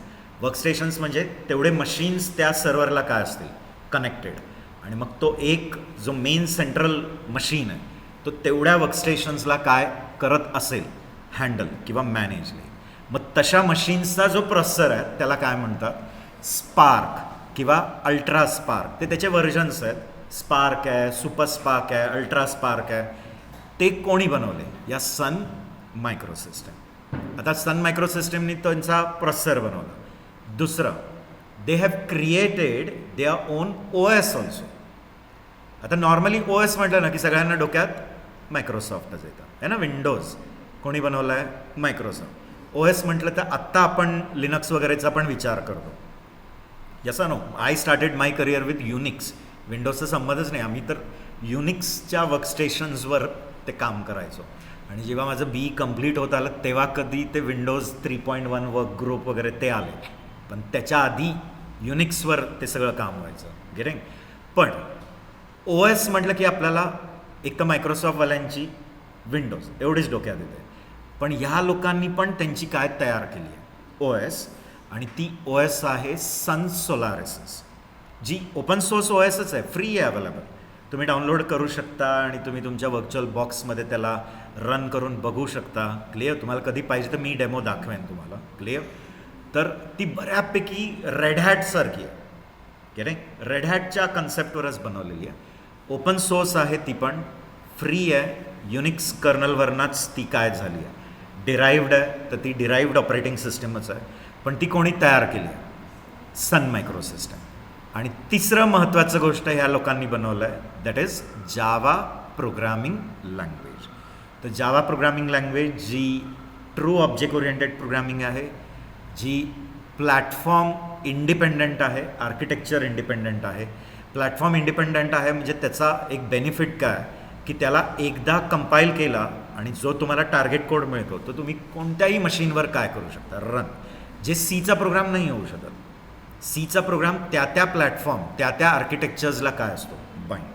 वर्कस्टेशन्स म्हणजे तेवढे मशीन्स त्या सर्व्हरला काय असतील कनेक्टेड. आणि मग तो एक जो मेन सेंट्रल मशीन आहे तो तेवढ्या वर्कस्टेशन्सला काय करत असेल, हँडल किंवा मॅनेज. मग तशा मशीन्सचा जो प्रोसेसर आहे त्याला काय म्हणतात, स्पार्क किंवा अल्ट्रा स्पार्क. ते त्याचे व्हर्जन्स आहेत, स्पार्क आहे, सुपर स्पार्क आहे, अल्ट्रा स्पार्क आहे. ते कोणी बनवले, या सन मायक्रो सिस्टम. आता सन मायक्रो सिस्टमनी त्यांचा प्रोसेसर बनवला. दुसरं, they have created their own O S also. आता नॉर्मली ओ एस म्हटलं ना की सगळ्यांना डोक्यात मायक्रोसॉफ्टच येतं आहे ना. विंडोज कोणी बनवला आहे, मायक्रोसॉफ्ट. ओ एस म्हटलं तर आत्ता आपण लिनक्स वगैरेचा पण विचार करतो. यसा no, I started my career with Unix. विंडोजचा संबंधच नाही. आम्ही तर युनिक्सच्या वर्कस्टेशन्सवर ते काम करायचो. आणि जेव्हा माझं बी कम्प्लीट होत आलं तेव्हा कधी ते विंडोज 3.1 वर्क ग्रुप वगैरे ते आले. पण त्याच्या आधी युनिक्सवर ते सगळं काम व्हायचं. गेटिंग? पण ओ एस म्हटलं की आपल्याला एक तर मायक्रोसॉफ्टवाल्यांची विंडोज एवढीच डोक्यात येते. पण ह्या लोकांनी पण त्यांची काय तयार केली आहे, ओ एस. आणि ती ओ एस आहे सन सोलारिस, जी ओपन सोर्स ओ एसच आहे, फ्री आहे, अवेलेबल. तुम्ही डाउनलोड करू शकता आणि तुम्ही तुमच्या व्हर्च्युअल बॉक्समध्ये त्याला रन करून बघू शकता. क्लिअर? तुम्हाला कधी पाहिजे तर मी डेमो दाखवेन तुम्हाला. क्लिअर? तर ती बऱ्यापैकी रेड हॅटसारखी आहे. गेटिंग? रेड हॅटच्या कन्सेप्टवरच बनवलेली आहे. ओपन सोर्स आहे, ती पण फ्री आहे. युनिक्स कर्नलवरनाच ती काय झाली आहे, डिराईव्ड आहे. तर ती डिराईव्ड ऑपरेटिंग सिस्टमच आहे. पण ती कोणी तयार केली आहे, सन मायक्रो सिस्टम. आणि तिसरं महत्त्वाचं गोष्ट ह्या लोकांनी बनवलं आहे, that is Java programming language. तर जावा प्रोग्रामिंग लँग्वेज जी ट्रू ऑब्जेक्ट ओरिएंटेड प्रोग्रामिंग आहे, जी प्लॅटफॉर्म इंडिपेंडंट आहे, आर्किटेक्चर इंडिपेंडंट आहे. प्लॅटफॉर्म इंडिपेंडंट आहे म्हणजे त्याचा एक बेनिफिट काय की त्याला एकदा कंपाईल केला आणि जो तुम्हाला टार्गेट कोड मिळतो तो तुम्ही कोणत्याही मशीनवर काय करू शकता, रन. जे सीचा प्रोग्राम नाही होऊ शकत. सीचा प्रोग्राम त्या प्लॅटफॉर्म त्या आर्किटेक्चर्सला काय असतो, बाइंड.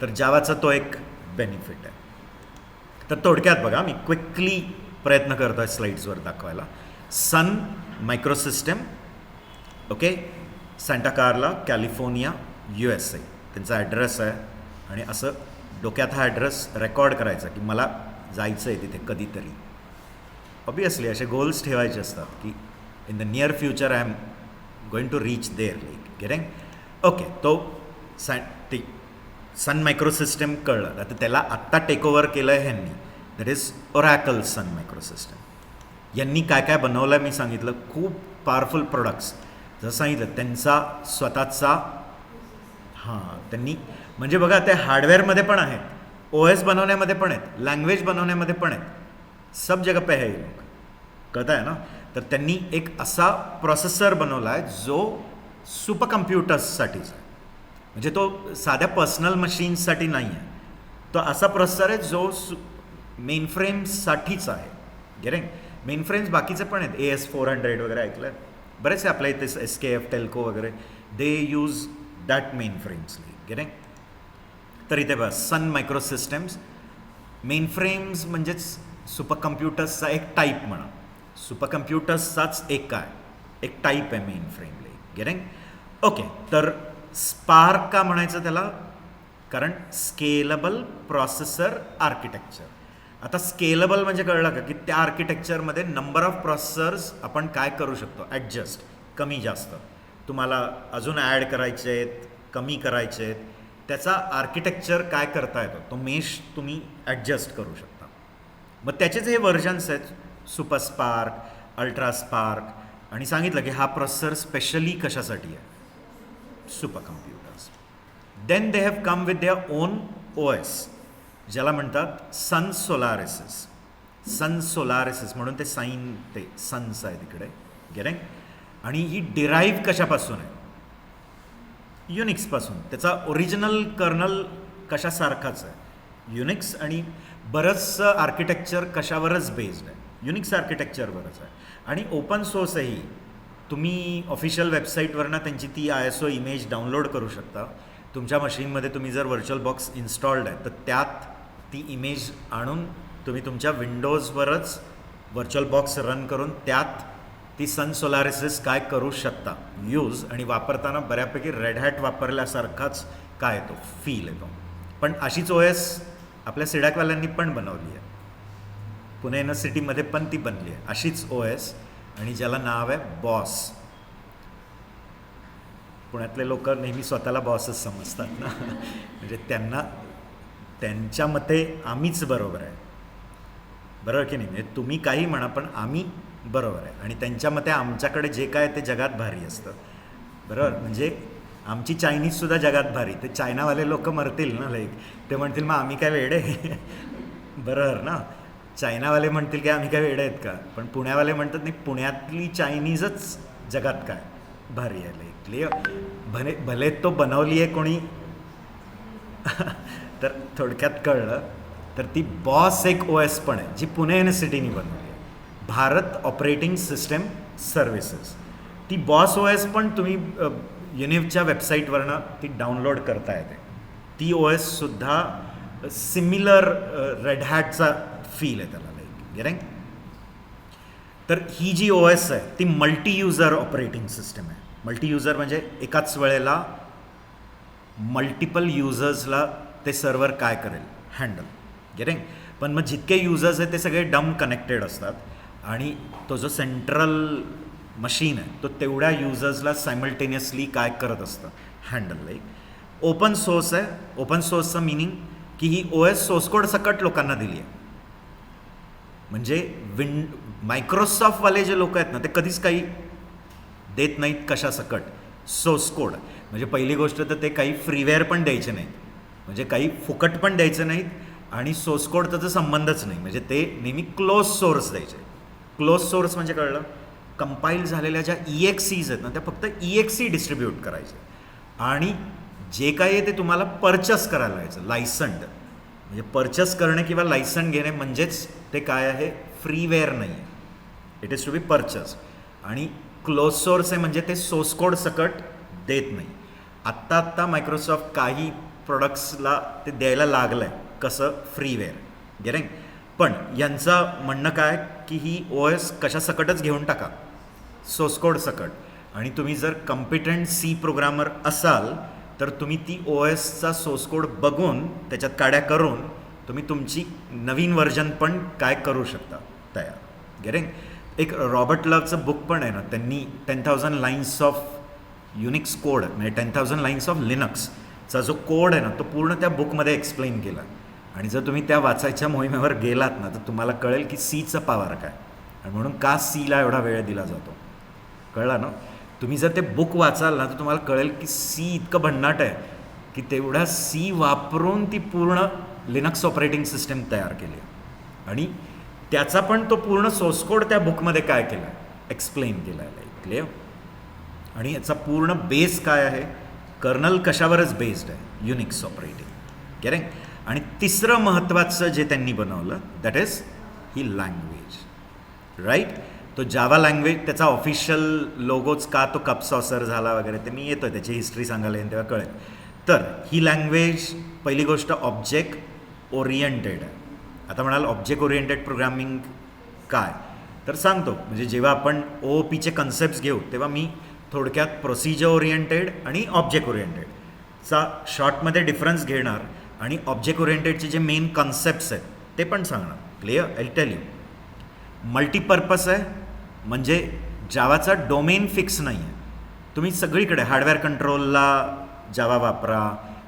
तर जावाचा तो एक बेनिफिट आहे. तर थोडक्यात बघा, मी क्विकली प्रयत्न करतो आहे स्लाईड्सवर दाखवायला. Sun micro system, okay, Santa Clara, California, USA. त्यांचा ॲड्रेस आहे. आणि असं डोक्यात हा ॲड्रेस रेकॉर्ड करायचा की मला जायचं आहे तिथे कधीतरी. ऑब्वियसली असे गोल्स ठेवायचे असतात की in the near future I am going to reach there, like. Getting? Okay. So Sun micro system कळलं. आता त्याला आत्ता टेक ओव्हर केलं आहे ह्यांनी, that is Oracle Sun micro system. यांनी काय काय बनवलं आहे मी सांगितलं. खूप पॉवरफुल प्रोडक्ट्स जसं सांगितलं, त्यांचा स्वतःचा त्यांनी म्हणजे बघा ते हार्डवेअरमध्ये पण आहेत, ओ एस बनवण्यामध्ये पण आहेत, लँग्वेज बनवण्यामध्ये पण आहेत, सब जगह पे है ये लोग. कळतं आहे ना. तर त्यांनी एक असा प्रोसेसर बनवला आहे जो सुपर कम्प्युटर्ससाठीच आहे. म्हणजे तो साध्या पर्सनल मशीन्ससाठी नाही आहे. तो असा प्रोसेसर आहे जो मेन फ्रेम्ससाठीच आहे. गेटिंग? मेन फ्रेम्स बाकीचे पण आहेत, AS400 वगैरे ऐकलं आहे बरेचसे आपल्या इथे, SKF टेल्को वगैरे, दे यूज दॅट मेन फ्रेम्सली. गेटिंग? तर इथे बघा, सन मायक्रो सिस्टम्स, मेन फ्रेम्स म्हणजेच सुपर कम्प्युटर्सचा एक टाईप म्हणा. सुपर कम्प्युटर्सचाच एक टाईप आहे मेन फ्रेम. गेटिंग? ओके. तर स्पार्क का म्हणायचं त्याला, कारण स्केलेबल प्रोसेसर आर्किटेक्चर. आता स्केलेबल म्हणजे कळलं का की त्या आर्किटेक्चरमध्ये नंबर ऑफ प्रोसेसर्स आपण काय करू शकतो, ॲडजस्ट, कमी जास्त. तुम्हाला अजून ॲड करायचे आहेत, कमी करायचे आहेत, त्याचा आर्किटेक्चर काय करता येतो तो मेश तुम्ही ॲडजस्ट करू शकता. मग त्याचेच हे व्हर्जन्स आहेत सुपर स्पार्क, अल्ट्रा स्पार्क, आणि सांगितलं की हा प्रोसेसर स्पेशली कशासाठी आहे, super computers. Then they have come with their own OS ज्याला म्हणतात सन सोलारिसिस. सन सोलारिसिस म्हणून ते साईन ते सन्स आहे तिकडे गेटिंग. आणि ही डिराईव्ह कशापासून आहे, युनिक्सपासून. त्याचा ओरिजिनल कर्नल कशासारखाच आहे युनिक्स, आणि बरंचसं आर्किटेक्चर कशावरच बेस्ड आहे, युनिक्स आर्किटेक्चरवरच आहे. आणि ओपन सोर्सही तुम्ही ऑफिशियल वेबसाईटवरनं त्यांची ती ISO इमेज डाउनलोड करू शकता. तुमच्या मशीनमध्ये तुम्ही जर व्हर्च्युअल बॉक्स इन्स्टॉल्ड आहे तर त्यात ती इमेज आणून तुम्ही तुमच्या विंडोजवरच व्हर्च्युअल बॉक्स रन करून त्यात ती सन सोलारिसिस काय करू शकता यूज, आणि वापरताना बऱ्यापैकी रेड हॅट वापरल्यासारखाच काय येतो फील येतो. पण अशीच OS आपल्या सिडॅकवाल्यांनी पण बनवली आहे, पुणे युनिव्हर्सिटीमध्ये पण ती बनली आहे अशीच OS, आणि ज्याला नाव आहे बॉस. पुण्यातले लोक नेहमी स्वतःला बॉसच समजतात ना म्हणजे त्यांना त्यांच्या मते आम्हीच बरोबर आहे, बरोबर की नाही. म्हणजे तुम्ही काही म्हणा पण आम्ही बरोबर आहे, आणि त्यांच्या मते आमच्याकडे जे काय ते जगात भारी असतं, बरोबर. म्हणजे आमची चायनीजसुद्धा जगात भारी. ते चायनावाले लोक मरतील ना, लाईक ते म्हणतील मग आम्ही काय वेडे बरोबर ना. चायनावाले म्हणतील की आम्ही काय वेडे आहेत का, पण पुण्यावाले म्हणतात नाही पुण्यातली चायनीजच जगात काय भारी आहे. लाईक भले तो बनवली आहे कोणी तर थोडक्यात कळलं तर ती बॉस एक OS पण आहे जी पुणे युनिव्हर्सिटीने बनवली आहे, भारत ऑपरेटिंग सिस्टम सर्व्हिसेस. ती बॉस OS पण तुम्ही युनिव्हच्या वेबसाईटवरनं ती डाउनलोड करता येते. ती OSसुद्धा सिमिलर रेड हॅटचा फील आहे त्याला, लाईक गेटिंग. तर ही जी OS आहे ती मल्टी युजर ऑपरेटिंग सिस्टम आहे. मल्टी युजर म्हणजे एकाच वेळेला मल्टिपल युजर्सला ते सर्व्हर काय करेल हँडल, गेटिंग. पण मग जितके युजर्स आहेत ते सगळे डम कनेक्टेड असतात, आणि तो जो सेंट्रल मशीन आहे तो तेवढ्या युजर्सला सायमल्टेनियसली काय करत असतं हँडल. लाईक ओपन सोर्स आहे. ओपन सोर्सचं मिनिंग की ही OS सोर्स कोड सकट लोकांना दिली आहे. म्हणजे मायक्रोसॉफ्टवाले जे लोक आहेत ना ते कधीच काही देत नाहीत कशासकट सोर्स कोड. म्हणजे पहिली गोष्ट तर ते काही फ्रीवेअर पण द्यायचे नाहीत, म्हणजे काही फुकट पण द्यायचं नाहीत, आणि सोर्स कोड त्याचा संबंधच नाही. म्हणजे ते नेहमी क्लोज सोर्स द्यायचे. क्लोज सोर्स म्हणजे कळलं, कंपाईल झालेल्या ज्या EXEs आहेत ना त्या फक्त EXE डिस्ट्रीब्यूट करायचे, आणि जे काही आहे ते तुम्हाला परचेस करायला लागायचं, लायसन्ड. म्हणजे परचेस करणे किंवा लायसन घेणे म्हणजेच ते काय आहे, फ्रीवेअर नाही आहे, it is to be purchase. आणि क्लोज सोर्स आहे म्हणजे ते सोर्स कोड सकट देत नाही. आत्ता मायक्रोसॉफ्ट काही प्रोडक्ट्सला ते द्यायला लागलं आहे, कसं, फ्रीवेअर, गेटिंग. पण यांचं म्हणणं काय की ही OS कशासकटच घेऊन टाका, सोर्स कोड सकट. आणि तुम्ही जर कॉम्पिटंट C प्रोग्रामर असाल तर तुम्ही ती OSचा सोर्स कोड बघून त्याच्यात काड्या करून तुम्ही तुमची नवीन व्हर्जन पण काय करू शकता तयार, गेटिंग. एक रॉबर्ट लव्हचं बुक पण आहे ना, त्यांनी 10,000 लाईन्स ऑफ युनिक्स कोड म्हणजे 10,000 लाईन्स ऑफ लिनक्सचा जो कोड आहे ना तो पूर्ण त्या बुकमध्ये एक्सप्लेन केला. आणि जर तुम्ही त्या वाचायच्या मोहिमेवर गेलात ना तर तुम्हाला कळेल की Cचं पॉवर काय, आणि म्हणून का Cला एवढा वेळ दिला जातो, कळलं ना. तुम्ही जर ते बुक वाचाल ना तर तुम्हाला कळेल की C इतकं भन्नाट आहे की तेवढा C वापरून ती पूर्ण लिनक्स ऑपरेटिंग सिस्टम तयार केली, आणि त्याचा पण तो पूर्ण सोर्स कोड त्या बुकमध्ये काय केला आहे, एक्सप्लेन केला आहे, क्लिअर. आणि याचा पूर्ण बेस काय आहे, कर्नल कशावरच बेस्ड आहे, युनिक्स ऑपरेटिंग, करेक्ट. आणि तिसरं महत्त्वाचं जे त्यांनी बनवलं दॅट इज ही लँग्वेज, राईट. तो जावा लँग्वेज, त्याचा ऑफिशियल लोगोच का तो कप सॉसर झाला वगैरे ते मी येतो त्याची हिस्ट्री सांगायला येईन तेव्हा कळेल. तर ही लँग्वेज पहिली गोष्ट ऑब्जेक्ट ओरिएंटेड आहे. आता म्हणाल ऑब्जेक्ट ओरिएंटेड प्रोग्रामिंग काय, तर सांगतो. म्हणजे जेव्हा आपण OOPचे कन्सेप्ट्स घेऊ तेव्हा मी थोडक्यात प्रोसिजर ओरिएंटेड आणि ऑब्जेक्ट ओरिएंटेडचा शॉर्टमध्ये डिफरन्स घेणार, आणि ऑब्जेक्ट ओरिएंटेडचे जे मेन कन्सेप्ट्स आहेत ते पण सांगणार, clear. I tell you. Multipurpose आहे म्हणजे जावाचा डोमेन फिक्स नाही आहे. तुम्ही सगळीकडे हार्डवेअर कंट्रोलला जावा वापरा,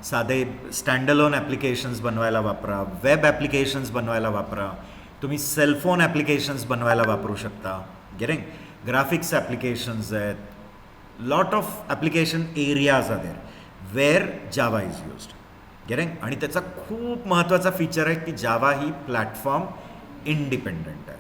साधे स्टँडअलोन ॲप्लिकेशन्स बनवायला वापरा, वेब ॲप्लिकेशन्स बनवायला वापरा, तुम्ही सेलफोन ॲप्लिकेशन्स बनवायला वापरू शकता. गेटिंग ग्राफिक्स ॲप्लिकेशन्स आहेत, lot of application areas are there where Java is used. Getting आणि त्याचा खूप महत्त्वाचा फीचर आहे की जावा ही प्लॅटफॉर्म इंडिपेंडंट आहे.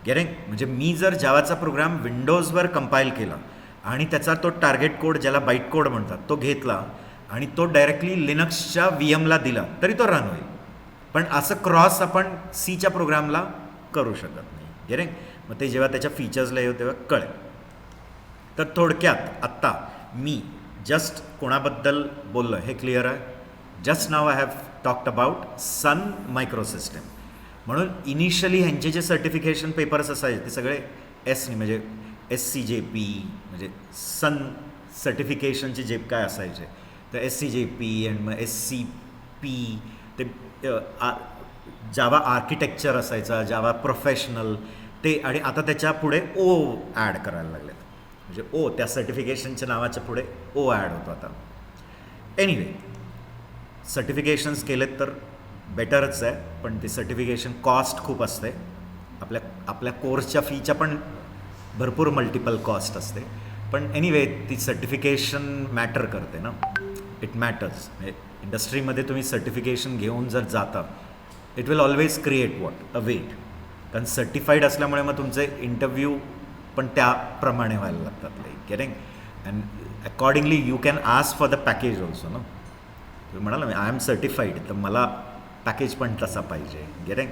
गेटिंग म्हणजे मी जर जावाचा प्रोग्राम विंडोजवर कंपाईल केला आणि त्याचा तो टार्गेट कोड ज्याला बाईट कोड म्हणतात तो घेतला आणि तो डायरेक्टली लिनक्सच्या VMला दिला तरी तो रन होईल. पण असं क्रॉस आपण सीच्या प्रोग्रामला करू शकत नाही. गेटिंग मग ते जेव्हा त्याच्या फीचर्सला येऊ तेव्हा कळेल. तर थोडक्यात आत्ता मी जस्ट कोणाबद्दल बोललो हे क्लिअर आहे. Just now I have talked about Sun Microsystem. म्हणून इनिशियली ह्यांचे जे सर्टिफिकेशन पेपर्स असायचे ते सगळे एसनी म्हणजे SCJP म्हणजे सन सर्टिफिकेशनचे जे काय असायचे तर SCJP अँड मग SCP ते जावा आर्किटेक्चर असायचा, जावा प्रोफेशनल ते आणि आता त्याच्या पुढे O ॲड करायला लागलेत. म्हणजे त्या सर्टिफिकेशनच्या नावाच्या पुढे O ॲड होतो आता. एनिवे सर्टिफिकेशन्स केलेत तर बेटरच आहे, पण ते सर्टिफिकेशन कॉस्ट खूप असते. आपल्या कोर्सच्या फीच्या पण भरपूर मल्टिपल कॉस्ट असते. पण एनिवे ती सर्टिफिकेशन मॅटर करते ना, इट मॅटर्स. म्हणजे इंडस्ट्रीमध्ये तुम्ही सर्टिफिकेशन घेऊन जर जाता it will always create a weight. कारण सर्टिफाईड असल्यामुळे मग तुमचे इंटरव्ह्यू पण त्याप्रमाणे व्हायला लागतात. Like getting and accordingly you can ask for the package also ना. तुम्ही म्हणाला मी आय एम सर्टिफाईड तर मला पॅकेज पण तसा पाहिजे. गेटिंग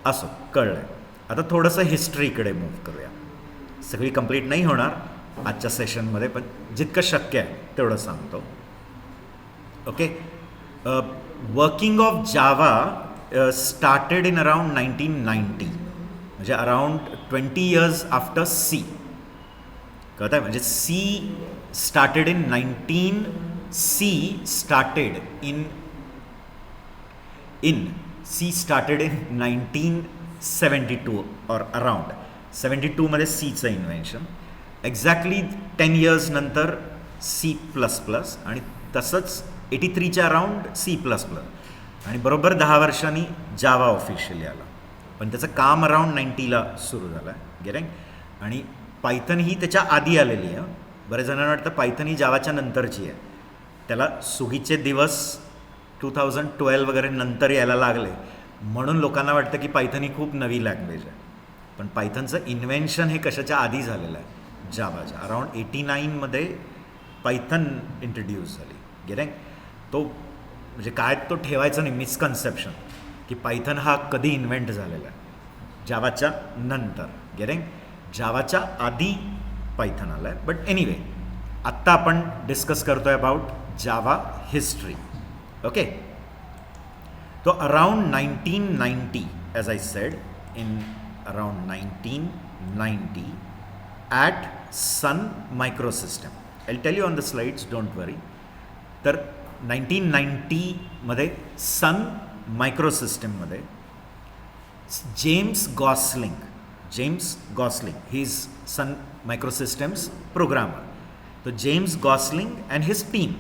असो कळलं आहे. आता थोडंसं हिस्ट्रीकडे मूव्ह करूया. सगळी कंप्लीट नाही होणार आजच्या सेशनमध्ये, पण जितकं शक्य आहे तेवढं सांगतो. Okay. Working of Java started in around 1990 म्हणजे अराउंड 20 years आफ्टर सी. कळत आहे म्हणजे सी स्टार्टेड इन 1972 और अराउंड 72 मध्ये सीचं इन्व्हेन्शन. एक्झॅक्टली 10 years नंतर C++ आणि तसंच 83च्या अराउंड C++ आणि बरोबर 10 वर्षांनी जावा ऑफिशियली आला. पण त्याचं काम अराउंड 90ला सुरू झालं आहे. गेटिंग आणि पायथन ही त्याच्या आधी आलेली आहे. बरेच जणांना वाटतं पायथन ही जावाच्या नंतरची आहे. त्याला सुगीचे दिवस 2012 वगैरे नंतर यायला लागले म्हणून लोकांना वाटतं की पायथन ही खूप नवी लँग्वेज आहे. पण पायथनचं इन्व्हेन्शन हे कशाच्या आधी झालेलं आहे, जावाच्या. अराउंड 89मध्ये पायथन इंट्रोड्यूस झाली. गेटिंग तो म्हणजे काय तो ठेवायचा नाही मिसकन्सेप्शन की पायथन हा कधी इन्व्हेंट झालेला आहे. जावाच्या नंतर. गेटिंग जावाच्या आधी पायथन आला आहे. बट एनिवे आत्ता आपण डिस्कस करतो आहे अबाउट जावा हिस्ट्री. ओके. तो around 1990 as I said in around 1990 at Sun Microsystem. I tell you on the slides, don't worry. तर 1990मध्ये सन मायक्रोसिस्टममध्ये James Gosling he is Sun Microsystems programmer. तो James Gosling and his team,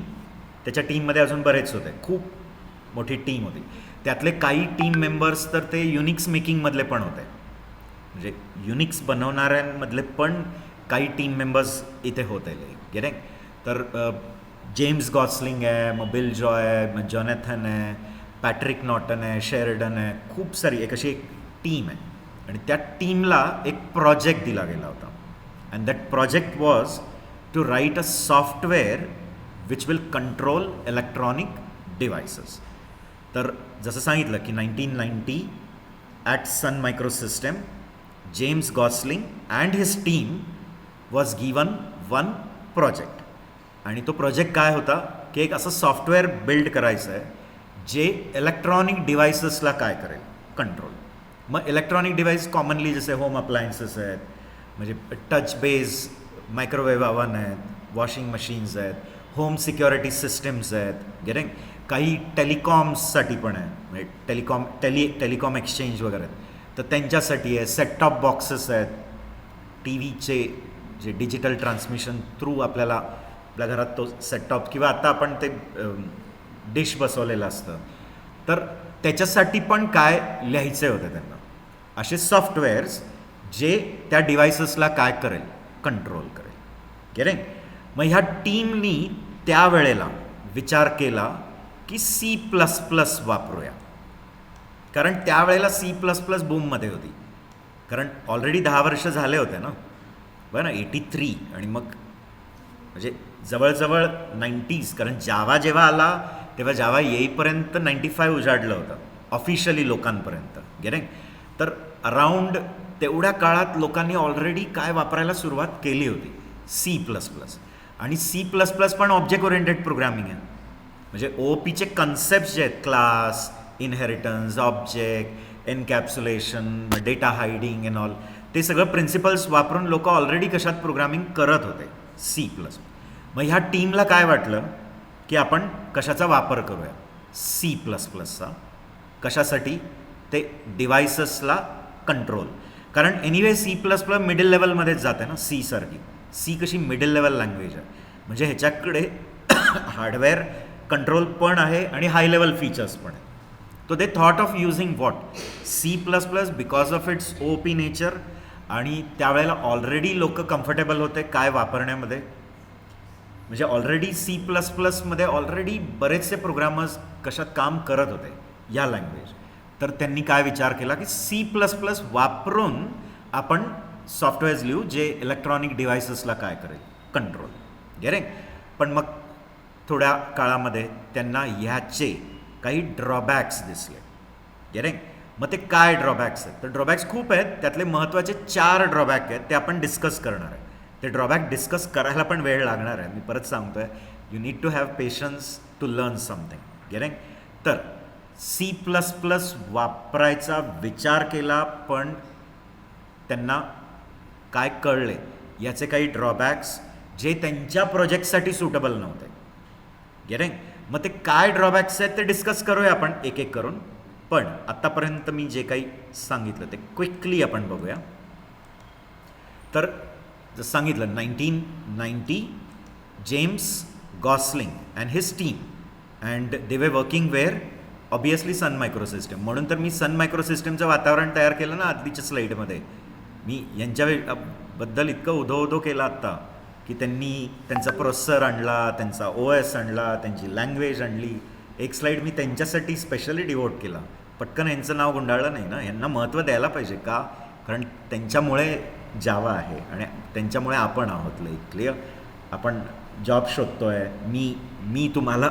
त्याच्या टीममध्ये अजून बरेच होते, खूप मोठी टीम होती. त्यातले काही टीम मेंबर्स तर ते युनिक्स मेकिंगमधले पण होते. म्हणजे युनिक्स बनवणाऱ्यांमधले पण काही टीम मेंबर्स इथे होते. गेटिंग तर जेम्स गॉसलिंग आहे, मग बिल जॉय आहे, मग जॉनॅथन आहे, पॅट्रिक नॉटन आहे, शेरडन आहे, खूप सारी एक अशी एक टीम आहे. आणि त्या टीमला एक प्रोजेक्ट दिला गेला होता. And that project was to write a software which will control electronic devices. तर जसं सांगितलं की 1990 at Sun Microsystem James Gosling and his team was given one project. आणि तो प्रोजेक्ट काय होता की एक असं सॉफ्टवेअर बिल्ड करायचं आहे जे इलेक्ट्रॉनिक डिव्हायसेसला काय करेल, कंट्रोल. मग इलेक्ट्रॉनिक डिव्हाइस कॉमनली जसे होम अप्लायन्सेस आहेत, म्हणजे टच बेस मायक्रोवेव्ह अवन आहेत, वॉशिंग मशीन्स आहेत, होम सिक्युरिटी सिस्टम्स आहेत. गेटिंग काही टेलिकॉम्ससाठी पण आहे, म्हणजे टेलिकॉम एक्सचेंज वगैरे आहेत तर त्यांच्यासाठी आहे. सेट टॉप बॉक्सेस आहेत, टी व्हीचे जे डिजिटल ट्रान्समिशन थ्रू आपल्या घरात तो सेट टॉप किंवा आता आपण ते डिश बसवलेलं असतं. तर त्याच्यासाठी पण काय लिहायचे होते त्यांना, असे सॉफ्टवेअर्स जे त्या डिव्हायसेसला काय करेल, कंट्रोल करेल. करेक्ट. मग ह्या टीमनी त्यावेळेला विचार केला की C++ वापरूया, कारण त्यावेळेला C++ बूममध्ये होती, कारण ऑलरेडी 10 वर्ष झाले होते ना, बरं ना, 83. आणि मग म्हणजे जवळजवळ 90s, कारण जावा जेव्हा आला तेव्हा जावा येईपर्यंत 95 उजाडलं होतं ऑफिशियली लोकांपर्यंत. गेरे. तर अराऊंड तेवढ्या काळात लोकांनी ऑलरेडी काय वापरायला सुरुवात केली होती, C++. आणि C++ पण ऑब्जेक्ट ओरिएंटेड प्रोग्रामिंग आहे. म्हणजे OOPचे कन्सेप्ट जे आहेत, class, inheritance, object, encapsulation, data hiding and all, ते सगळं प्रिन्सिपल्स वापरून लोक ऑलरेडी कशात प्रोग्रामिंग करत होते, C++. मग ह्या टीमला काय वाटलं की आपण कशाचा वापर करूया, C++चा. कशासाठी, ते डिव्हायसेसला कंट्रोल. कारण एनिवे C++ मिडल लेवलमध्येच जाते ना, सी सारखी. सी कशी मिडल लेवल लँग्वेज आहे, म्हणजे ह्याच्याकडे हार्डवेअर कंट्रोल पण आहे आणि हाय लेवल फीचर्स पण आहे. तो they thought of using what, C++ because of its OOP nature. आणि त्यावेळेला ऑलरेडी लोक कम्फर्टेबल होते काय वापरण्यामध्ये, म्हणजे ऑलरेडी C++मध्ये ऑलरेडी बरेचसे प्रोग्रामर्स कशात काम करत होते या लँग्वेज. तर त्यांनी काय विचार केला की C++ वापरून आपण सॉफ्टवेअर्स लिहू जे इलेक्ट्रॉनिक डिव्हायसेसला काय करेल, कंट्रोल. गेरे. पण मग थोड्या काळामध्ये त्यांना ह्याचे काही ड्रॉबॅक्स दिसले. गेरे. मग ते काय ड्रॉबॅक्स आहेत, तर ड्रॉबॅक्स खूप आहेत, त्यातले महत्त्वाचे 4 ड्रॉबॅक आहेत, ते आपण डिस्कस करणार आहे. ते ड्रॉबॅक डिस्कस करायला पण वेळ लागणार आहे, मी परत सांगतो आहे, you need to have patience to learn something. गेरे. तर C++ वापरायचा विचार केला, पण त्यांना काय कळले याचे काही ड्रॉबॅक्स जे त्यांच्या प्रोजेक्टसाठी सुटेबल नव्हते. गेरे. मग ते काय ड्रॉबॅक्स आहेत ते डिस्कस करूया आपण एक एक करून. पण आत्तापर्यंत मी जे काही सांगितलं ते क्विकली आपण बघूया. तर जसं सांगितलं 1990 James Gosling and his team and they were working where, obviously Sun Microsystem. म्हणून तर मी सन मायक्रोसिस्टमचं वातावरण तयार केलं ना आधीच्या स्लाईडमध्ये. मी यांच्याबद्दल इतकं उधो केलं आत्ता की त्यांनी त्यांचा प्रोसेसर आणला, त्यांचा OS आणला, त्यांची लँग्वेज आणली. एक स्लाईड मी त्यांच्यासाठी स्पेशली डिवोट केला. पटकन यांचं नाव गुंडाळलं नाही ना, यांना महत्त्व द्यायला पाहिजे का, कारण त्यांच्यामुळे जावा आहे आणि त्यांच्यामुळे आपण आहोत. क्लिअर. आपण जॉब शोधतो आहे, मी तुम्हाला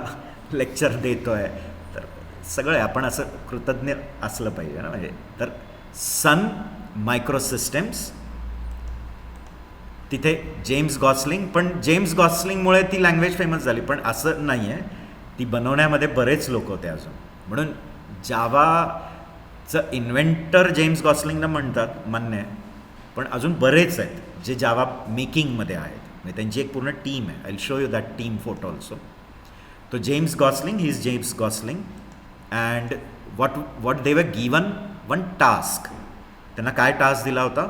लेक्चर देतो आहे, तर सगळे आपण असं कृतज्ञ असलं पाहिजे ना. म्हणजे तर सन मायक्रोसिस्टम्स, तिथे जेम्स गॉसलिंग. पण जेम्स गॉसलिंगमुळे ती लँग्वेज फेमस झाली, पण असं नाही आहे, ती बनवण्यामध्ये बरेच लोक होते अजून. म्हणून जावाचं इन्व्हेंटर जेम्स गॉसलिंगनं म्हणतात, मान्य आहे, पण अजून बरेच आहेत जे जावा मेकिंगमध्ये आहेत. म्हणजे त्यांची एक पूर्ण टीम आहे. I will show you that team photo also. तो James Gosling, he is James Gosling. And what they were given one task. त्यांना काय टास्क दिला होता,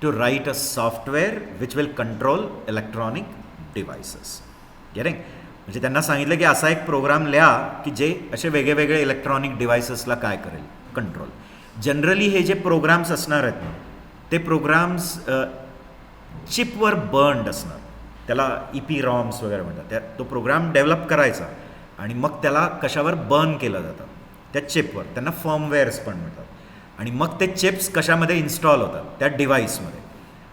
to write a software which will control electronic devices. Getting. म्हणजे त्यांना सांगितलं की असा एक प्रोग्राम लिहा की जे असे वेगळे इलेक्ट्रॉनिक डिव्हायसेसला काय करेल, कंट्रोल. जनरली हे जे प्रोग्राम्स असणार आहेत ना, ते प्रोग्राम्स चिपवर बर्न्ड असणार, त्याला EPROMs वगैरे म्हणतात. तो प्रोग्राम डेव्हलप करायचा आणि मग त्याला कशावर बर्न केलं जातं, त्या चिपवर. त्यांना फर्मवेअर्स पण म्हणतात. आणि मग ते चिप्स कशामध्ये इन्स्टॉल होतात, त्या डिव्हाइसमध्ये.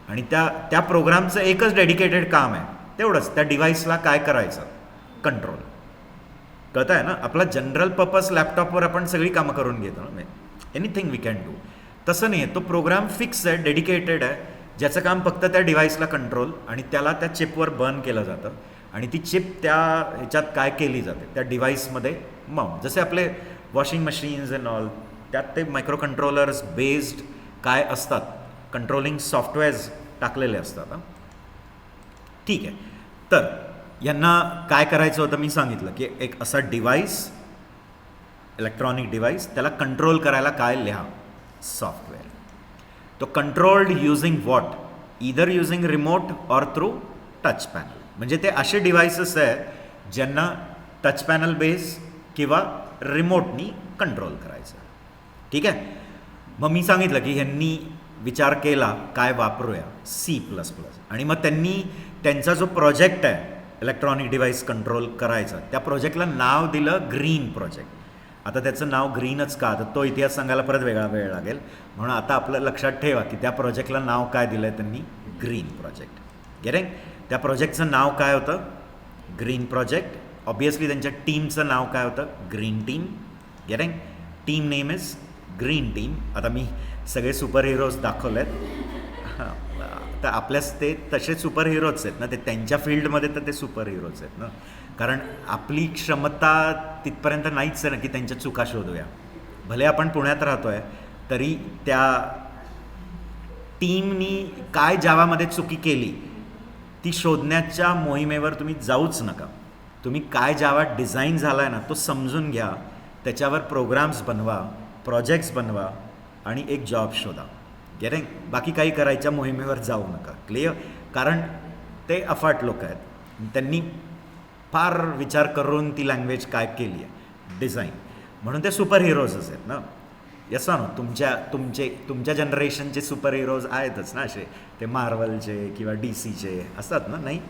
आणि त्या प्रोग्रामचं एकच डेडिकेटेड काम आहे, तेवढंच, त्या डिव्हाइसला काय करायचं, कंट्रोल. कळतं आहे ना. आपला जनरल पर्पज लॅपटॉपवर आपण सगळी कामं करून घेतो ना, एनिथिंग वी कॅन डू. तसं नाही आहे. तो प्रोग्राम फिक्स आहे, डेडिकेटेड आहे, ज्याचं काम फक्त त्या डिव्हाइसला कंट्रोल, आणि त्याला त्या चिपवर बर्न केलं जातं. आणि ती चिप त्या ह्याच्यात काय केली जाते, त्या डिव्हाइसमध्ये माउंट. जसे आपले वॉशिंग मशीन्स अँड ऑल, त्यात ते मायक्रो कंट्रोलर्स बेस्ड काय असतात, कंट्रोलिंग सॉफ्टवेअर्स टाकलेले असतात. ठीक आहे. तर यांना काय करायचं होतं मी सांगितलं की एक असा डिव्हाइस, इलेक्ट्रॉनिक डिव्हाइस, त्याला कंट्रोल करायला काय लिहा, सॉफ्टवेअर. तो controlled using what, either using remote or through touch panel. म्हणजे ते असे डिव्हाइसेस आहेत ज्यांना टच पॅनल बेस किंवा रिमोटनी कंट्रोल करायचं. ठीक आहे. मग मी सांगितलं की ह्यांनी विचार केला काय वापरूया, C++. आणि मग त्यांनी त्यांचा जो प्रोजेक्ट आहे इलेक्ट्रॉनिक डिव्हाइस कंट्रोल करायचा, त्या प्रोजेक्टला नाव दिलं ग्रीन प्रोजेक्ट. आता त्याचं नाव ग्रीनच का, तर तो इतिहास सांगायला परत वेगळा वेळ लागेल, म्हणून आता आपलं लक्षात ठेवा की त्या प्रोजेक्टला नाव काय दिलं आहे त्यांनी, ग्रीन प्रोजेक्ट. गेटिंग? त्या प्रोजेक्टचं नाव काय होतं, ग्रीन प्रोजेक्ट. ऑब्वियसली त्यांच्या टीमचं नाव काय होतं, green team. Getting? Team name is green team. आता मी सगळे सुपर हिरोज दाखवले आहेत, तर आपल्यास ते तसे सुपर हिरोज आहेत ना, ते त्यांच्या फील्डमध्ये तर ते सुपर हिरोज आहेत ना, कारण आपली क्षमता तिथपर्यंत नाहीच आहे ना की त्यांच्या चुका शोधूया. भले आपण पुण्यात राहतो आहे तरी त्या टीमनी काय जावामध्ये चुकी केली ती शोधण्याच्या मोहिमेवर तुम्ही जाऊच नका. तुम्ही काय जावा डिझाईन झाला आहे ना तो समजून घ्या, त्याच्यावर प्रोग्राम्स बनवा, प्रोजेक्ट्स बनवा आणि एक जॉब शोधा. गेटिंग? बाकी काही करायच्या मोहिमेवर जाऊ नका. क्लिअर? कारण ते अफाट लोक आहेत, त्यांनी फार विचार करून ती लँग्वेज काय केली आहे डिझाईन, म्हणून ते सुपर हिरोजच आहेत ना. यसा ना, तुमच्या जनरेशनचे सुपर हिरोज आहेतच ना असे, ते मार्वलचे किंवा DCचे असतात ना. नाही,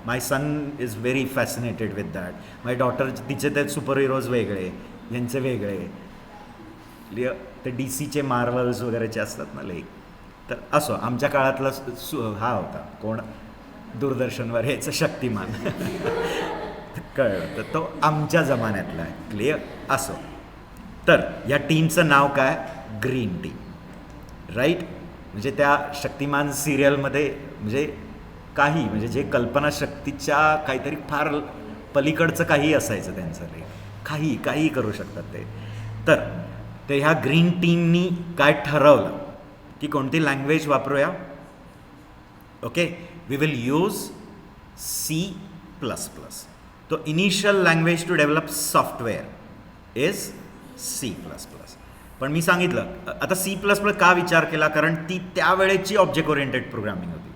my son is very fascinated with that. My daughter, तिचे ते सुपर हिरोज वेगळे, यांचे वेगळे. ते DCचे मार्वल्स वगैरेचे असतात ना लेख. तर असो, आमच्या काळातला हा होता कोण, दूरदर्शनवर याचं शक्तिमान कळलं, तर तो आमच्या जमान्यातला आहे. क्लिअर? असो, तर या टीमचं नाव काय, ग्रीन टीम. राईट? म्हणजे त्या शक्तिमान सिरियलमध्ये म्हणजे काही, म्हणजे जे कल्पनाशक्तीच्या काहीतरी फार पलीकडचं काही असायचं त्यांचं लेख, काही करू शकतात ते. तर ह्या ग्रीन टीमनी काय ठरवलं की कोणती लँग्वेज वापरूया. Okay, we will use C++. तो initial language to develop software is C++. पण मी सांगितलं आता C++ का विचार केला, कारण ती त्यावेळेची ऑब्जेक्ट ओरिएंटेड प्रोग्रामिंग होती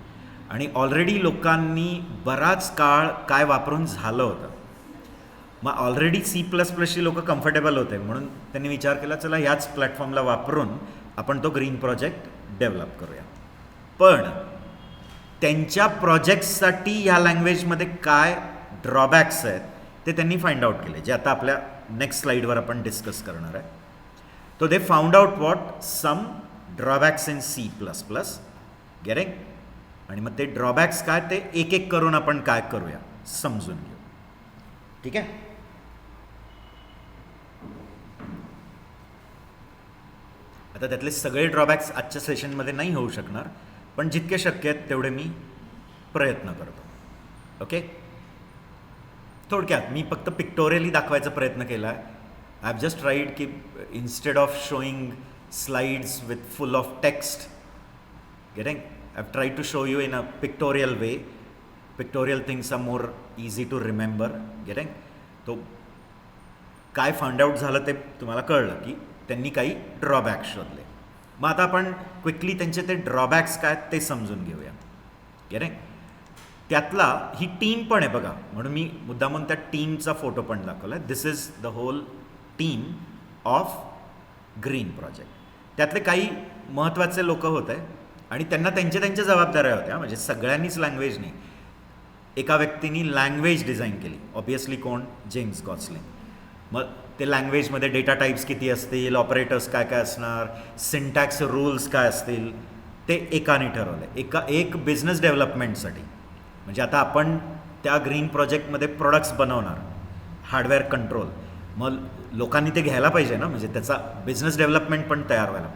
आणि ऑलरेडी लोकांनी बराच काळ काय वापरून झालं होतं. मग ऑलरेडी C++शी लोक कम्फर्टेबल होते, म्हणून त्यांनी विचार केला चला ह्याच प्लॅटफॉर्मला वापरून आपण तो ग्रीन प्रोजेक्ट डेव्हलप करूया. पण त्यांच्या प्रोजेक्ट्ससाठी ह्या लँग्वेजमध्ये काय ड्रॉबॅक्स आहेत ते त्यांनी फाइंड आउट केले, जे आता आपल्या नेक्स्ट स्लाईडवर आपण डिस्कस करणार आहे. तो they found out what some drawbacks in C++. Getting? आणि मग ते ड्रॉबॅक्स काय ते एक एक करून आपण काय करूया समजून घेऊ. ठीक आहे? आता त्यातले सगळे ड्रॉबॅक्स आजच्या सेशनमध्ये नाही होऊ शकणार, पण जितके शक्य आहेत तेवढे मी प्रयत्न करतो. ओके, थोडक्यात मी फक्त पिक्टोरियली दाखवायचा प्रयत्न केला आहे. आय हॅव जस्ट ट्राईड की instead of showing slides with full of text, getting, I have tried to show you in a pictorial way. Pictorial things are more easy to remember. Getting? तो काय फाइंड आउट झालं ते तुम्हाला कळलं की त्यांनी काही ड्रॉबॅक्स शोधले. मग आता आपण क्विकली त्यांचे ते ड्रॉबॅक्स काय ते समजून घेऊया. गेटिंग? त्यातला ही टीम पण आहे बघा, म्हणून मी मुद्दामून त्या टीमचा फोटो पण दाखवला. This is the whole team of Green project. त्यातले काही महत्त्वाचे लोक होते आणि त्यांना त्यांच्या जबाबदाऱ्या होत्या, म्हणजे सगळ्यांनीच लँग्वेज नाही. एका व्यक्तीने लँग्वेज डिझाईन केली, ऑब्वियसली कोण, जेम्स गॉसलिंग. मग ते लँग्वेजमध्ये डेटा टाईप्स किती असतील, ऑपरेटर्स काय काय असणार, सिंटॅक्स रूल्स काय असतील, ते एकाने ठरवलं. एक बिझनेस डेव्हलपमेंटसाठी, म्हणजे आता आपण त्या ग्रीन प्रोजेक्टमध्ये प्रोडक्ट्स बनवणार, हार्डवेअर कंट्रोल, मग लोकांनी ते घ्यायला पाहिजे ना, म्हणजे त्याचा बिझनेस डेव्हलपमेंट पण तयार व्हायला.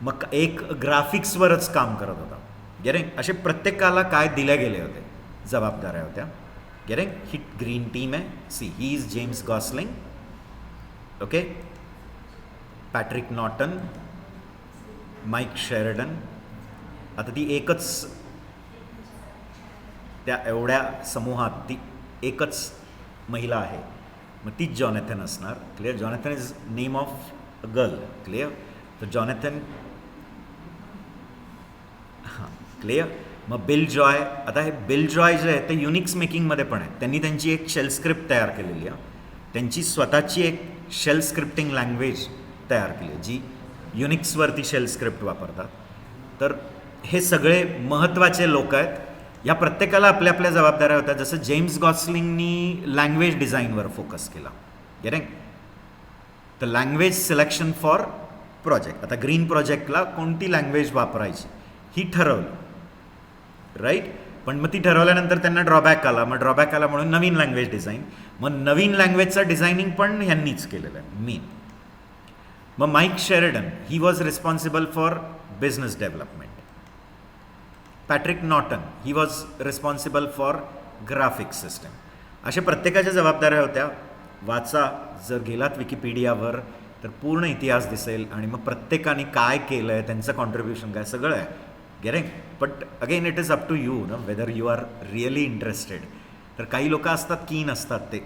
मग एक ग्राफिक्सवरच काम करत होता. गेटिंग? असे प्रत्येकाला काय दिले गेले होते, जबाबदाऱ्या होत्या. गेटिंग? ही ग्रीन टीम आहे. See, he is James Gosling. Okay, Patrick Naughton, Mike Sheridan. आता ती एकच, त्या एवढ्या समूहात ती एकच महिला आहे, मग तीच जॉनॅथन असणार. Clear? Jonathan is name of a girl. Clear? तर जॉनॅथन, हां, क्लिअर. मग बिल जॉय, आता हे बिल जॉय जे आहे ते युनिक्स मेकिंगमध्ये पण आहे. त्यांनी त्यांची एक शेल स्क्रिप्ट तयार केलेली आहे. त्यांची स्वतःची एक शेल स्क्रिप्टिंग लँग्वेज तयार केली आहे जी युनिक्सवरती शेल स्क्रिप्ट वापरतात. तर हे सगळे महत्त्वाचे लोक आहेत. या प्रत्येकाला आपल्या आपल्या जबाबदाऱ्या होत्या. जसं जेम्स गॉसलिंगनी लँग्वेज डिझाईनवर फोकस केला, getting the language selection for project. आता ग्रीन प्रोजेक्टला कोणती लँग्वेज वापरायची ही ठरवलं, राईट. पण मग ती ठरवल्यानंतर त्यांना ड्रॉबॅक आला. मग ड्रॉबॅक आला म्हणून नवीन लँग्वेज डिझाईन. मग नवीन लँग्वेजचं डिझायनिंग पण ह्यांनीच केलेलं आहे मेन. मग Mike Sheridan he was responsible for business development. Patrick Naughton he was responsible for graphic system. अशा प्रत्येकाच्या जबाबदाऱ्या होत्या. वाचा, जर गेलात विकिपीडियावर तर पूर्ण इतिहास दिसेल आणि मग प्रत्येकाने काय केलं आहे, त्यांचं कॉन्ट्रीब्युशन काय, सगळं आहे, getting. But again it is up to you ना whether you are really interested. तर काही लोक असतात कीन असतात ते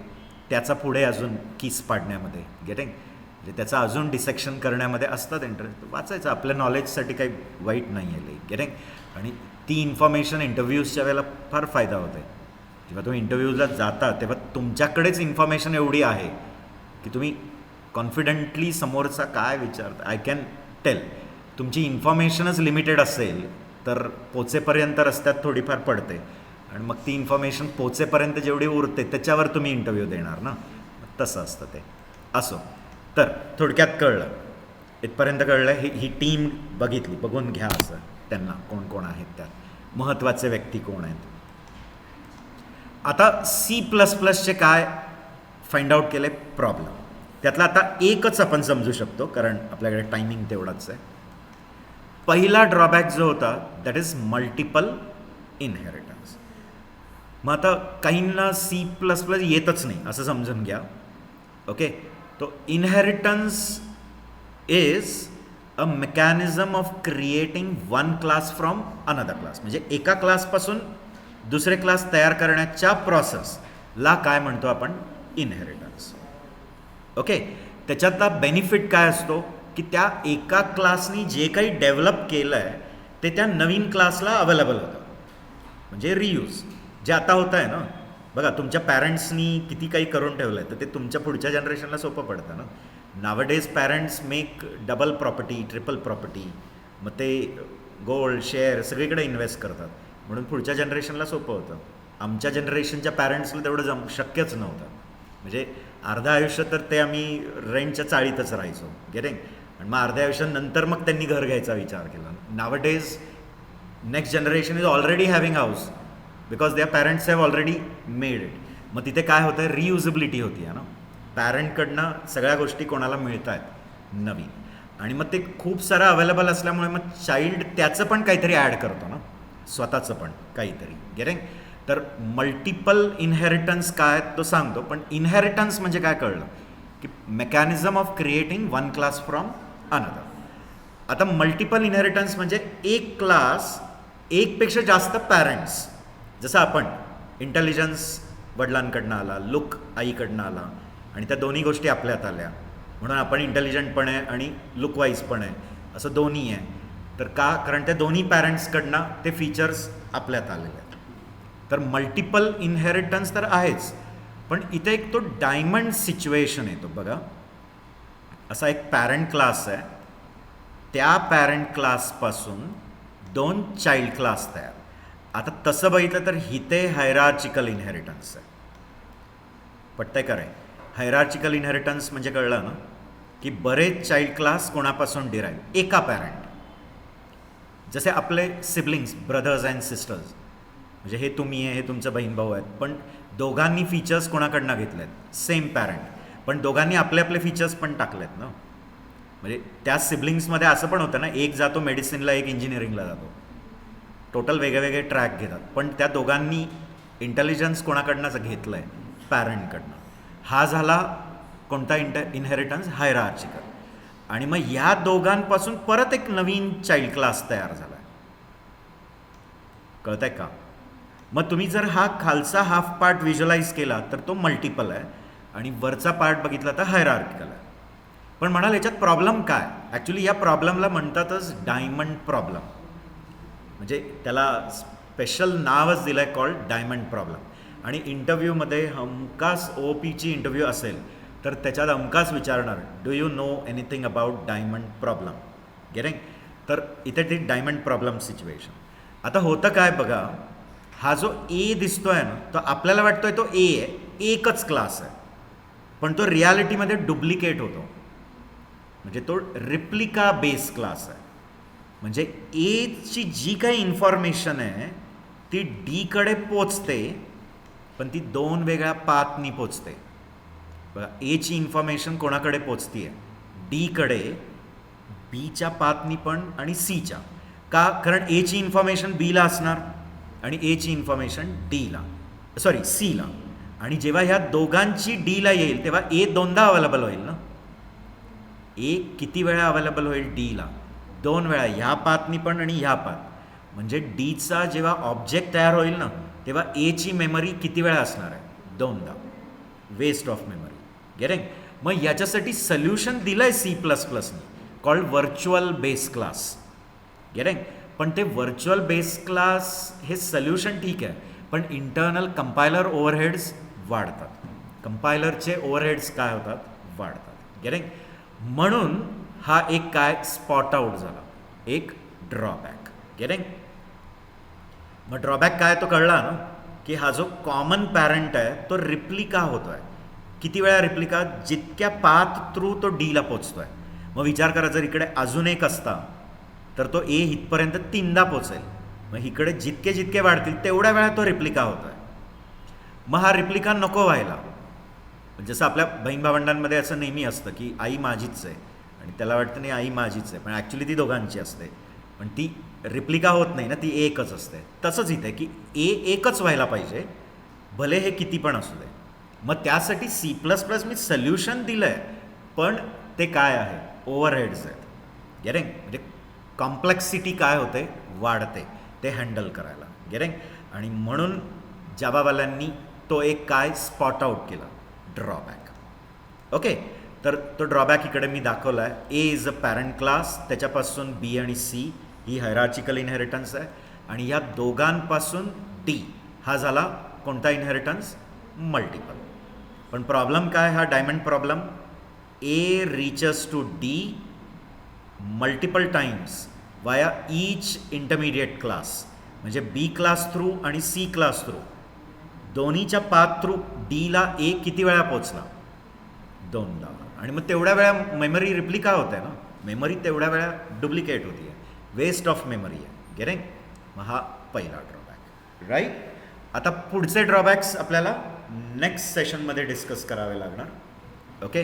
त्याचा पुढे अजून कीस पाडण्यामध्ये, गेटिंग म्हणजे त्याचं अजून डिसेक्शन करण्यामध्ये असतात इंटरेस्ट. वाचायचं, आपल्या नॉलेजसाठी काही वाईट नाही आहे, गेटिंग. आणि ती इन्फॉर्मेशन इंटरव्ह्यूजच्या वेळेला फार फायदा होतो आहे. जेव्हा तुम्ही इंटरव्ह्यूजला जाता तेव्हा तुमच्याकडेच इन्फॉर्मेशन एवढी आहे की तुम्ही कॉन्फिडंटली समोरचा काय विचारता, आय कॅन टेल. तुमची इन्फॉर्मेशनच लिमिटेड असेल तर पोचेपर्यंत रस्त्यात थोडीफार पडते आणि मग ती इन्फॉर्मेशन पोचेपर्यंत जेवढी उरते त्याच्यावर तुम्ही इंटरव्ह्यू देणार ना, तसं असतं ते. असो, तर थोडक्यात कळलं, इथपर्यंत कळलं. ही टीम बघितली, बघून घ्या असं त्यांना कोण कोण आहेत, त्यात महत्त्वाचे व्यक्ती कोण आहेत. आता C++चे काय फाइंड आउट केले प्रॉब्लेम. त्यातला आता एकच आपण समजू शकतो कारण आपल्याकडे टायमिंग तेवढाच आहे. पहिला ड्रॉबॅक जो होता दॅट इज मल्टिपल इनहेरिटन्स. मग आता काहींना C++ येतच नाही असं समजून घ्या, ओके. तो inheritance is a mechanism of creating one class from another class. म्हणजे एका क्लासपासून दुसरे क्लास तयार करण्याच्या प्रोसेसला काय म्हणतो आपण, इनहेरिटन्स, ओके. त्याच्यातला बेनिफिट काय असतो की त्या एका क्लासनी जे काही डेव्हलप केलं आहे ते त्या नवीन क्लासला अवेलेबल होतं. म्हणजे रियूज जे आता होतं आहे ना, बघा तुमच्या पॅरेंट्सनी किती काही करून ठेवलं आहे तर ते तुमच्या पुढच्या जनरेशनला सोपं पडतं ना. Nowadays parents make double property, triple property. मग ते गोल्ड, शेअर सगळीकडे इन्व्हेस्ट करतात म्हणून पुढच्या जनरेशनला सोपं होतं. आमच्या जनरेशनच्या पॅरेंट्सला तेवढं शक्यच नव्हतं. म्हणजे अर्धा आयुष्य तर ते आम्ही रेंटच्या चाळीतच राहायचो, गेटिंग. आणि मग अर्ध्या आयुष्यानंतर मग त्यांनी घर घ्यायचा विचार केला. Nowadays next generation is already having house because there parents have already made it. मग तिथे काय होतं आहे, रियुजेबिलिटी होती आहे ना. पॅरेंटकडनं सगळ्या गोष्टी कोणाला मिळत आहेत नवीन आणि मग ते खूप सारं अवेलेबल असल्यामुळे मग चाइल्ड त्याचं पण काहीतरी ॲड करतो ना, स्वतःचं पण काहीतरी, गेटिंग. तर मल्टिपल इनहेरिटन्स काय तो सांगतो. पण इनहेरिटन्स म्हणजे काय कळलं की mechanism of creating one class from another. आता मल्टिपल इनहेरिटन्स म्हणजे एक क्लास, एकपेक्षा जास्त पॅरेंट्स. जसं आपण इंटेलिजन्स वडिलांकडनं आला, लुक आईकडनं आला आणि त्या दोन्ही गोष्टी आपल्यात आल्या म्हणून आपण इंटेलिजंट पण आहे आणि लुकवाईज पण आहे, असं दोन्ही आहे. तर का, कारण त्या दोन्ही पॅरेंट्सकडनं ते फीचर्स आपल्यात आलेले आहेत. तर मल्टिपल इनहेरिटन्स तर आहेच, पण इथे एक तो डायमंड सिच्युएशन येतो बघा. असा एक पॅरेंट क्लास आहे, त्या पॅरेंट क्लासपासून दोन चाइल्ड क्लास तयार. आता तसं बघितलं तर इथे हायरार्चिकल इनहेरिटन्स आहे. पटतंय का रे? हायरार्चिकल इनहेरिटन्स म्हणजे कळलं ना की बरेच चाइल्ड क्लास कोणापासून डिराईव्ह, एका पॅरेंट. जसे आपले सिबलिंग्स, ब्रदर्स अँड सिस्टर्स, म्हणजे हे तुम्ही आहे, हे तुमचं बहीण भाऊ आहेत, पण दोघांनी फीचर्स कोणाकडनं घेतले आहेत, सेम पॅरेंट, पण दोघांनी आपले आपले फीचर्स पण टाकलेत ना. म्हणजे त्या सिबलिंग्समध्ये असं पण होतं ना, एक जातो मेडिसिनला, एक इंजिनिअरिंगला जातो, टोटल वेगळे ट्रॅक घेतात, पण त्या दोघांनी इंटेलिजन्स कोणाकडनंच घेतलं आहे, पॅरेंटकडनं. हा झाला कोणता इनहेरिटन्स, हायरार्चिकल. आणि मग या दोघांपासून परत एक नवीन चाइल्ड क्लास तयार झाला आहे. कळतंय का? मग तुम्ही जर हा खालचा हाफ पार्ट व्हिज्युअलाइज केला तर तो मल्टिपल आहे आणि वरचा पार्ट बघितला तर हायरार्किकल आहे. पण म्हणाल याच्यात प्रॉब्लेम काय? ॲक्च्युली या प्रॉब्लेमला म्हणतातच डायमंड प्रॉब्लेम. म्हणजे त्याला स्पेशल नावच दिलं आहे कॉल्ड डायमंड प्रॉब्लेम. आणि इंटरव्ह्यूमध्ये हमखास ओ पीची इंटरव्ह्यू असेल तर त्याच्यात हमखास विचारणार, do you know anything about diamond problem. Getting? तर इथे ती डायमंड प्रॉब्लेम सिच्युएशन. आता होतं काय बघा, हा जो ए दिसतो आहे ना, तो आपल्याला वाटतोय तो ए आहे, एकच क्लास आहे, पण तो रियालिटीमध्ये डुप्लिकेट होतो. म्हणजे तो रिप्लिका बेस क्लास आहे. म्हणजे एची जी काही इन्फॉर्मेशन आहे ती डीकडे पोचते, पण ती दोन वेगळ्या पाथनी पोचते. बघा, एची इन्फॉर्मेशन कोणाकडे पोचती आहे? डीकडे, बीच्या पाथनी पण आणि सीच्या. का? कारण एची इन्फॉर्मेशन बीला असणार आणि एची इन्फॉर्मेशन डीला, सॉरी सीला. आणि जेव्हा ह्या दोघांची डीला येईल तेव्हा ए दोनदा अवेलेबल होईल ना. ए किती वेळा अवेलेबल होईल डीला? 2 वेळा, ह्या पाथनी पण आणि ह्या पाथ. म्हणजे डीचा जेव्हा ऑब्जेक्ट तयार होईल ना तेव्हा एची मेमरी किती वेळा असणार आहे? 2दा. Waste of memory. गेटिंग? मग याच्यासाठी सोल्युशन दिलं आहे C++ने called virtual base class. Getting? पण ते व्हर्च्युअल बेस क्लास हे सोल्युशन ठीक आहे, पण इंटरनल कंपायलर ओव्हरहेड्स वाढतात. कंपायलरचे ओव्हरहेड्स काय होतात? वाढतात. गेटिंग? म्हणून हा एक काय स्पॉट आउट झाला, एक ड्रॉबॅक. गेटिंग? मग ड्रॉबॅक काय तो कळला ना, की हा जो कॉमन पॅरेंट आहे तो रिप्लिका होतो आहे. किती वेळा रिप्लिका? जितक्या पाथ थ्रू तो डीला पोचतो आहे. मग विचार करा, जर इकडे अजून एक असता तर तो ए इथपर्यंत 3दा पोचेल. मग इकडे जितके जितके वाढतील तेवढ्या वेळा तो रिप्लिका होतो आहे. मग हा रिप्लिका नको व्हायला. जसं आपल्या बहीण भावंडांमध्ये असं नेहमी असतं की आई माझीच आहे आणि त्याला वाटतं नाही आई माझीच आहे, पण ॲक्च्युली ती दोघांची असते, पण ती रिप्लिका होत नाही ना, ती एकच असते. तसंच इथे की ए एकच व्हायला पाहिजे, भले हे किती पण असू दे. मग त्यासाठी C++ मी सोल्युशन दिलं आहे, पण ते काय आहे? ओव्हरहेड्स आहेत. गेटिंग? म्हणजे कॉम्प्लेक्सिटी काय होते? वाढते ते हँडल करायला. गेटिंग? आणि म्हणून जावावाल्यांनी तो एक काय स्पॉट आउट केला, ड्रॉबॅक. ओके, तर तो ड्रॉबॅक इकडे मी दाखवला आहे. ए इज अ पॅरेंट क्लास, त्याच्यापासून बी आणि सी ही हायरार्चिकल इनहेरिटन्स आहे, आणि ह्या दोघांपासून डी हा झाला कोणता इनहेरिटन्स? मल्टिपल. पण प्रॉब्लेम काय? हा diamond problem. A reaches to D multiple times via each intermediate class. म्हणजे बी क्लास थ्रू आणि सी क्लास थ्रू, दोन्हीच्या पाथ थ्रू डीला ए किती वेळा पोचला? 2दा. आणि मग तेवढ्या वेळा मेमरी रिप्लिका होते ना, मेमरी तेवढ्या वेळा डुप्लिकेट होती आहे, वेस्ट ऑफ मेमरी आहे. गेटिंग? मग हा पहिला ड्रॉबॅक. राईट? आता पुढचे ड्रॉबॅक्स आपल्याला नेक्स्ट सेशनमध्ये डिस्कस करावे लागणार. ओके,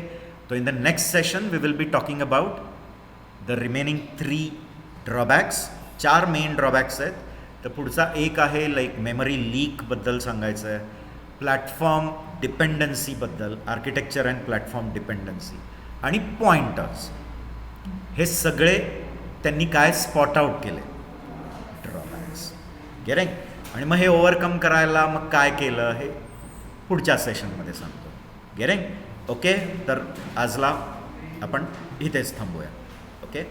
तो in the next session we will be talking about the remaining 3 drawbacks. 4 main drawbacks आहेत. तर पुढचा एक आहे लाईक मेमरी लीकबद्दल सांगायचं आहे, प्लॅटफॉर्म डिपेंडन्सीबद्दल, आर्किटेक्चर अँड प्लॅटफॉर्म डिपेंडन्सी, आणि पॉइंटर्स. हे सगळे त्यांनी काय स्पॉट आउट केले? ड्रॉबॅक्स. गेटिंग? आणि मग हे ओव्हरकम करायला मग काय केलं हे पुढच्या सेशनमध्ये सांगतो. गेटिंग? ओके, तर आजला आपण इथेच थांबूया. ओके.